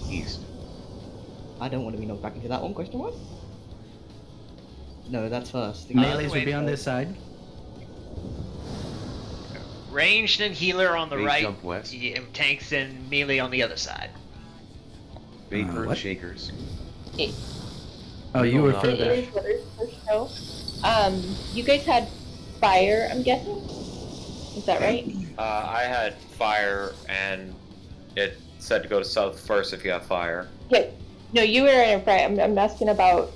East. I don't want to be knocked back into that one, question mark? No, that's first. Melees would wait, be on this side. Ranged and healer on the Base right. jump west. Yeah, tanks and melee on the other side. Vapor what? Shakers. Oh, you were It further. It is what is first show. You guys had fire, I'm guessing? Is that right? I had fire, and it said to go to south first if you have fire. Okay. No, you were in front. I'm asking about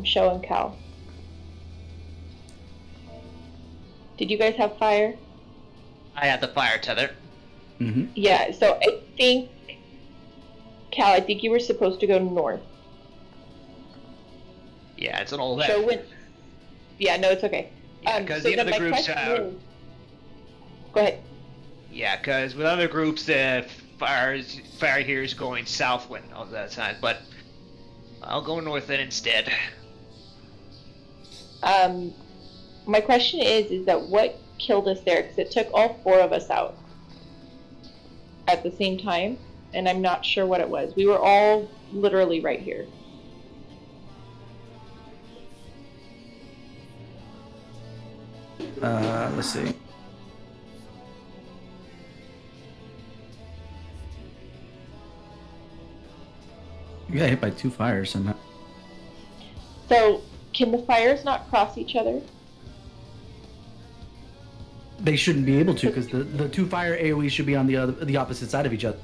Show and Cal. Did you guys have fire? I had the fire tether. Mm-hmm. Yeah, so I think, Cal, I think you were supposed to go north. Yeah, it's an old Show went. Yeah, no, it's okay. Yeah, because so the then other my groups question have. is- Go ahead. Yeah, because with other groups, the fire here is going southwind all that time, but I'll go north then instead. My question is that what killed us there? Because it took all four of us out at the same time, and I'm not sure what it was. We were all literally right here. Let's see. You got hit by 2 fires somehow. So, can the fires not cross each other? They shouldn't be able to because the 2 fire AoEs should be on the opposite side of each other.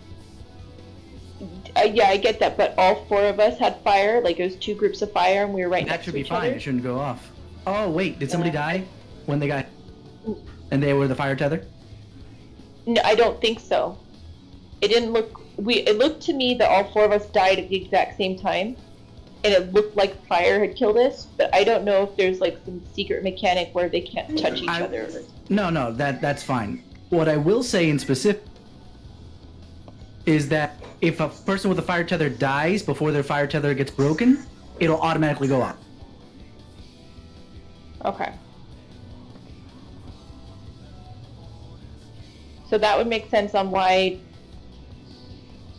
Yeah, I get that, but all four of us had fire. Like it was 2 groups of fire, and we were right That next should to be each fine. other. It shouldn't go off. Oh wait, did somebody die when they got? And they were the fire tether? No, I don't think so. It didn't look. It looked to me that all four of us died at the exact same time, and it looked like fire had killed us. But I don't know if there's like some secret mechanic where they can't touch each other. No, that's fine. What I will say in specific is that if a person with a fire tether dies before their fire tether gets broken, it'll automatically go off. Okay. So that would make sense on why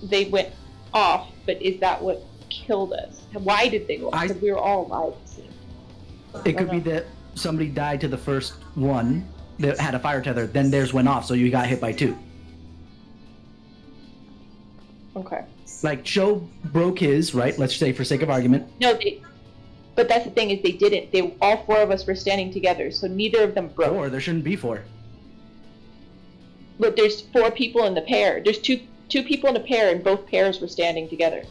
they went off, but is that what killed us? Why did they go off? I- Because we were all alive. It could be that somebody died to the first one that had a fire tether, then theirs went off, so you got hit by 2. Okay. Like Joe broke his, right? Let's say for sake of argument. No, but that's the thing is they didn't. All 4 of us were standing together, so neither of them broke. 4, there shouldn't be 4. But there's 4 people in the pair. There's two people in a pair, and both pairs were standing together.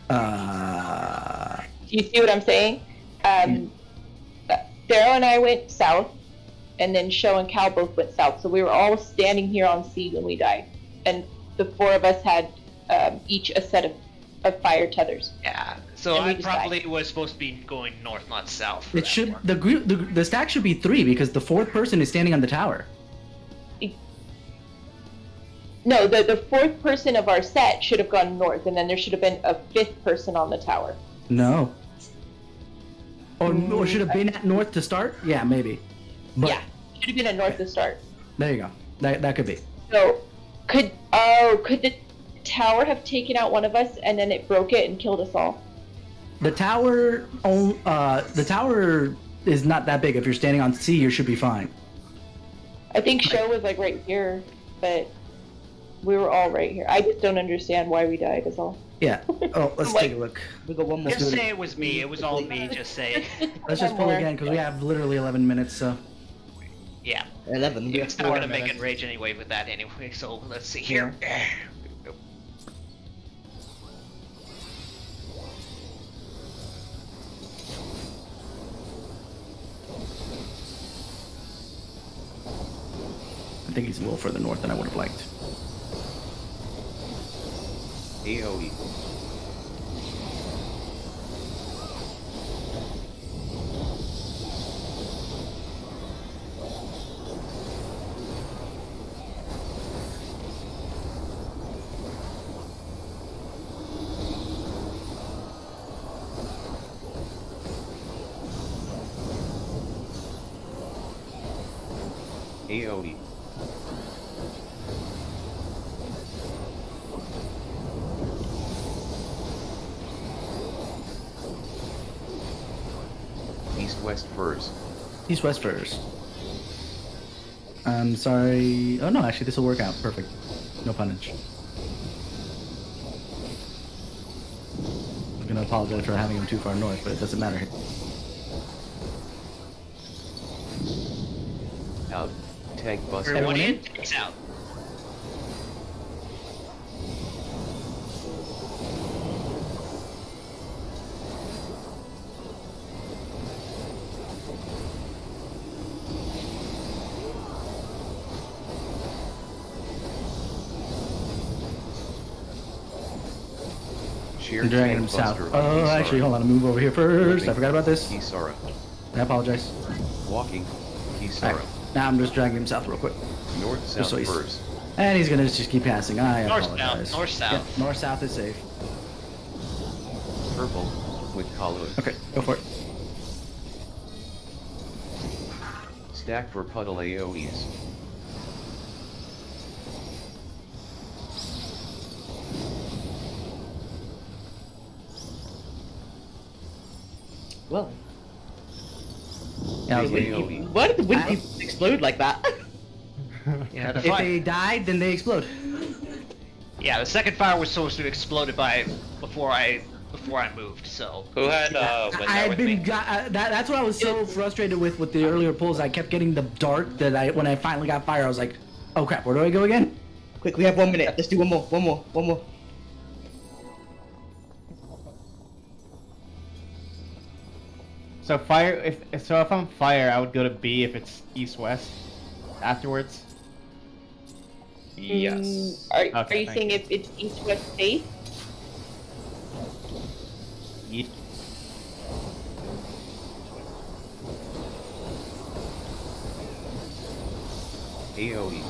Do you see what I'm saying? Darrow and I went south, and then Sho and Cal both went south. So we were all standing here on C when we died, and the 4 of us had each a set of fire tethers. Yeah. So And we I just probably died. was supposed to be going north, not south. for It that should one. the stack should be 3 because the 4th person is standing on the tower. No, the 4th person of our set should have gone north, and then there should have been a 5th person on the tower. No. Or should have been at north to start? Yeah, maybe. But Yeah, should have been at north to start. there you go. That could be. So, could the tower have taken out one of us, and then it broke it and killed us all? The tower is not that big. If you're standing on C, you should be fine. I think Sho was like right here, but we were all right here. I just don't understand why we died. Is all. Yeah. Oh, let's take a look. We got one more. Just say it was me. It was all me. Just say it. Let's just pull more. again because we have literally 11 minutes. So Yeah. 11. We have It's not 4 gonna make minutes. it rage anyway with that anyway. So let's see here. I think he's a little further north than I would have liked. AOE. AOE. East-west first. East-west first. I'm sorry. Oh no, actually this will work out. Perfect. No punnage. I'm gonna apologize for having him too far north, but it doesn't matter. Out. Tank buster. Everyone Everyone in? It's out. Sheer I'm dragging him tank south. buster on Oh, actually, Kisara. hold on. I'll move over here first. Moving. I forgot about this. Kisara. I apologize. Walking. Kisara. Alright. Now I'm just dragging him south real quick. North south so he's- first. And he's gonna just keep passing. I North, apologize. south, north, south. Yeah, north south is safe. Purple. With Kalud. Okay, go for it. Stack for puddle AOEs. Well, Yeah, I was like, AOE. why did the wind people explode like that? Yeah, the if fire. they died, then they explode. Yeah, the second fire was supposed to have exploded before I moved. So Who had I window had with been. me? That's what I was so frustrated with the earlier pulls. I kept getting the dark that when I finally got fire, I was like, oh crap, where do I go again? Quick, we have 1 minute. Let's do one more. So fire. If I'm fire, I would go to B if it's east-west. Afterwards. Yes. Are Okay, you thank saying you. if it's east-west safe? East. AOE.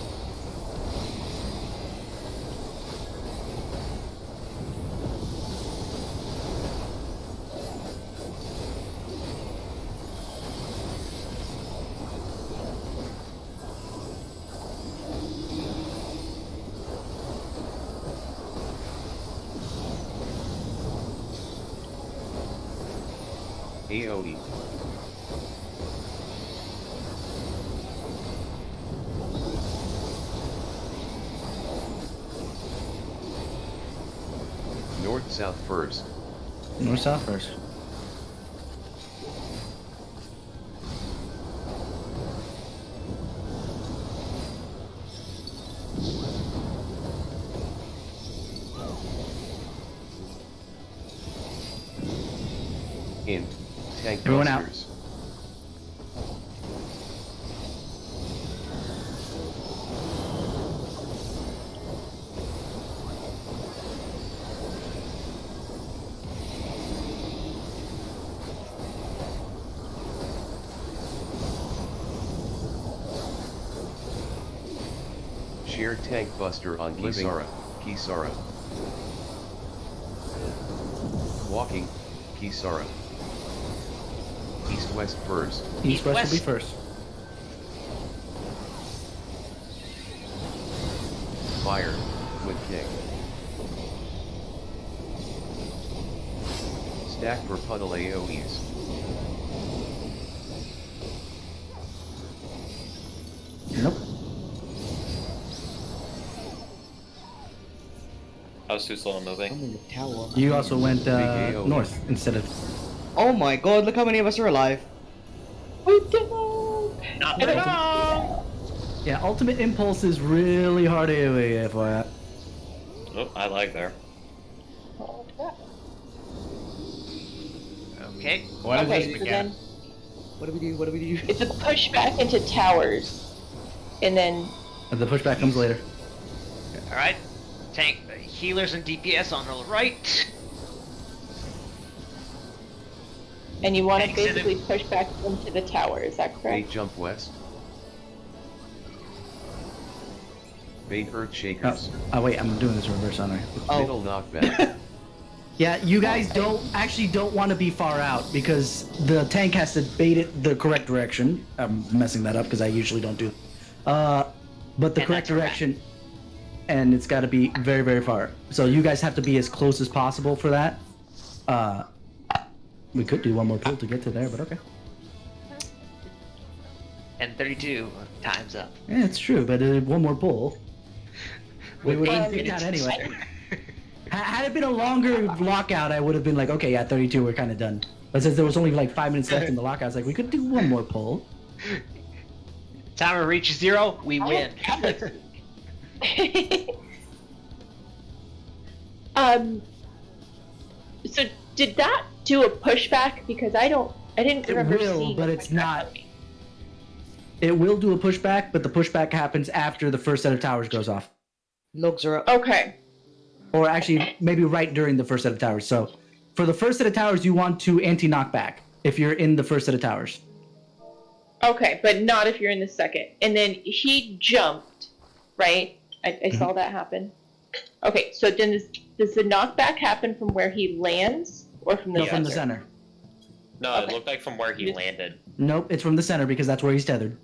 AOE. South first. North south first. In. Tank Everyone out. busters. Shared tank buster on Kisara. Kisara. Walking. Kisara. East-west first. East-west will be first. Fire. With kick. Stack for puddle AoEs. Nope. I was too slow on moving. I'm in the tower. You also went AOE. north instead of. Oh my god, look how many of us are alive. Not very Yeah, ultimate impulse is really hard AoE, FYI. Oh, I like there. Okay. What is Okay, this so again? then What do we do? What do we do? it's a push back into towers, and then The pushback comes later. All right. Tank healers and DPS on the right. and you want to Thanks, and basically push back into the tower. Is that Bait correct? jump west. Bait earth shakers. Oh wait, I'm doing this reverse, aren't I? Middle knockback. Yeah, you guys don't want to be far out because the tank has to bait it the correct direction. I'm messing that up because I usually don't do. But the And correct that's a wrap. direction, and it's got to be very very far. So you guys have to be as close as possible for that. We could do one more pull to get to there, but okay. And 32 times up. Yeah, it's true, but one more pull. We would have been out anyway. Had it been a longer lockout, I would have been like, okay, yeah, 32, we're kind of done. But since there was only like 5 minutes left in the lockout, I was like, we could do one more pull. Timer reaches 0, we win. So did that do a pushback? Because I didn't It remember will, seeing but a it's pushback not. coming. It will do a pushback, but the pushback happens after the first set of towers goes off. Logs are up. Okay. Or actually, maybe right during the first set of towers. So, for the first set of towers, you want to anti-knockback if you're in the first set of towers. Okay, but not if you're in the second. And then he jumped, right? I saw that happen. Okay, so then does the knockback happen from where he lands or from the No, center? from the center. No, it Okay. looked like from where he landed. Nope, it's from the center because that's where he's tethered.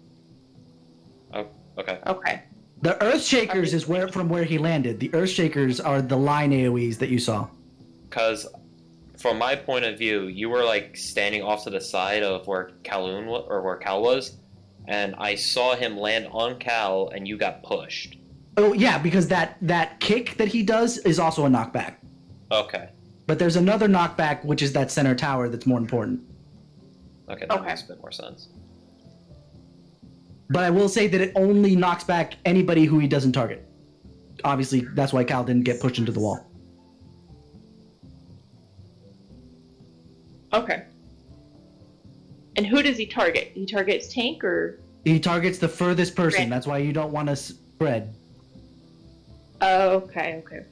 Oh, okay. Okay. The Earth Shakers is from where he landed. The Earth Shakers are the line AoEs that you saw. Because from my point of view, you were like standing off to the side of where where Cal was, and I saw him land on Cal, and you got pushed. Oh yeah, because that kick that he does is also a knockback. Okay. But there's another knockback, which is that center tower, that's more important. Okay, that Okay. makes a bit more sense. But I will say that it only knocks back anybody who he doesn't target. Obviously, that's why Cal didn't get pushed into the wall. Okay. And who does he target? He targets tank or? He targets the furthest person. Right. That's why you don't want to spread. Oh, okay, okay.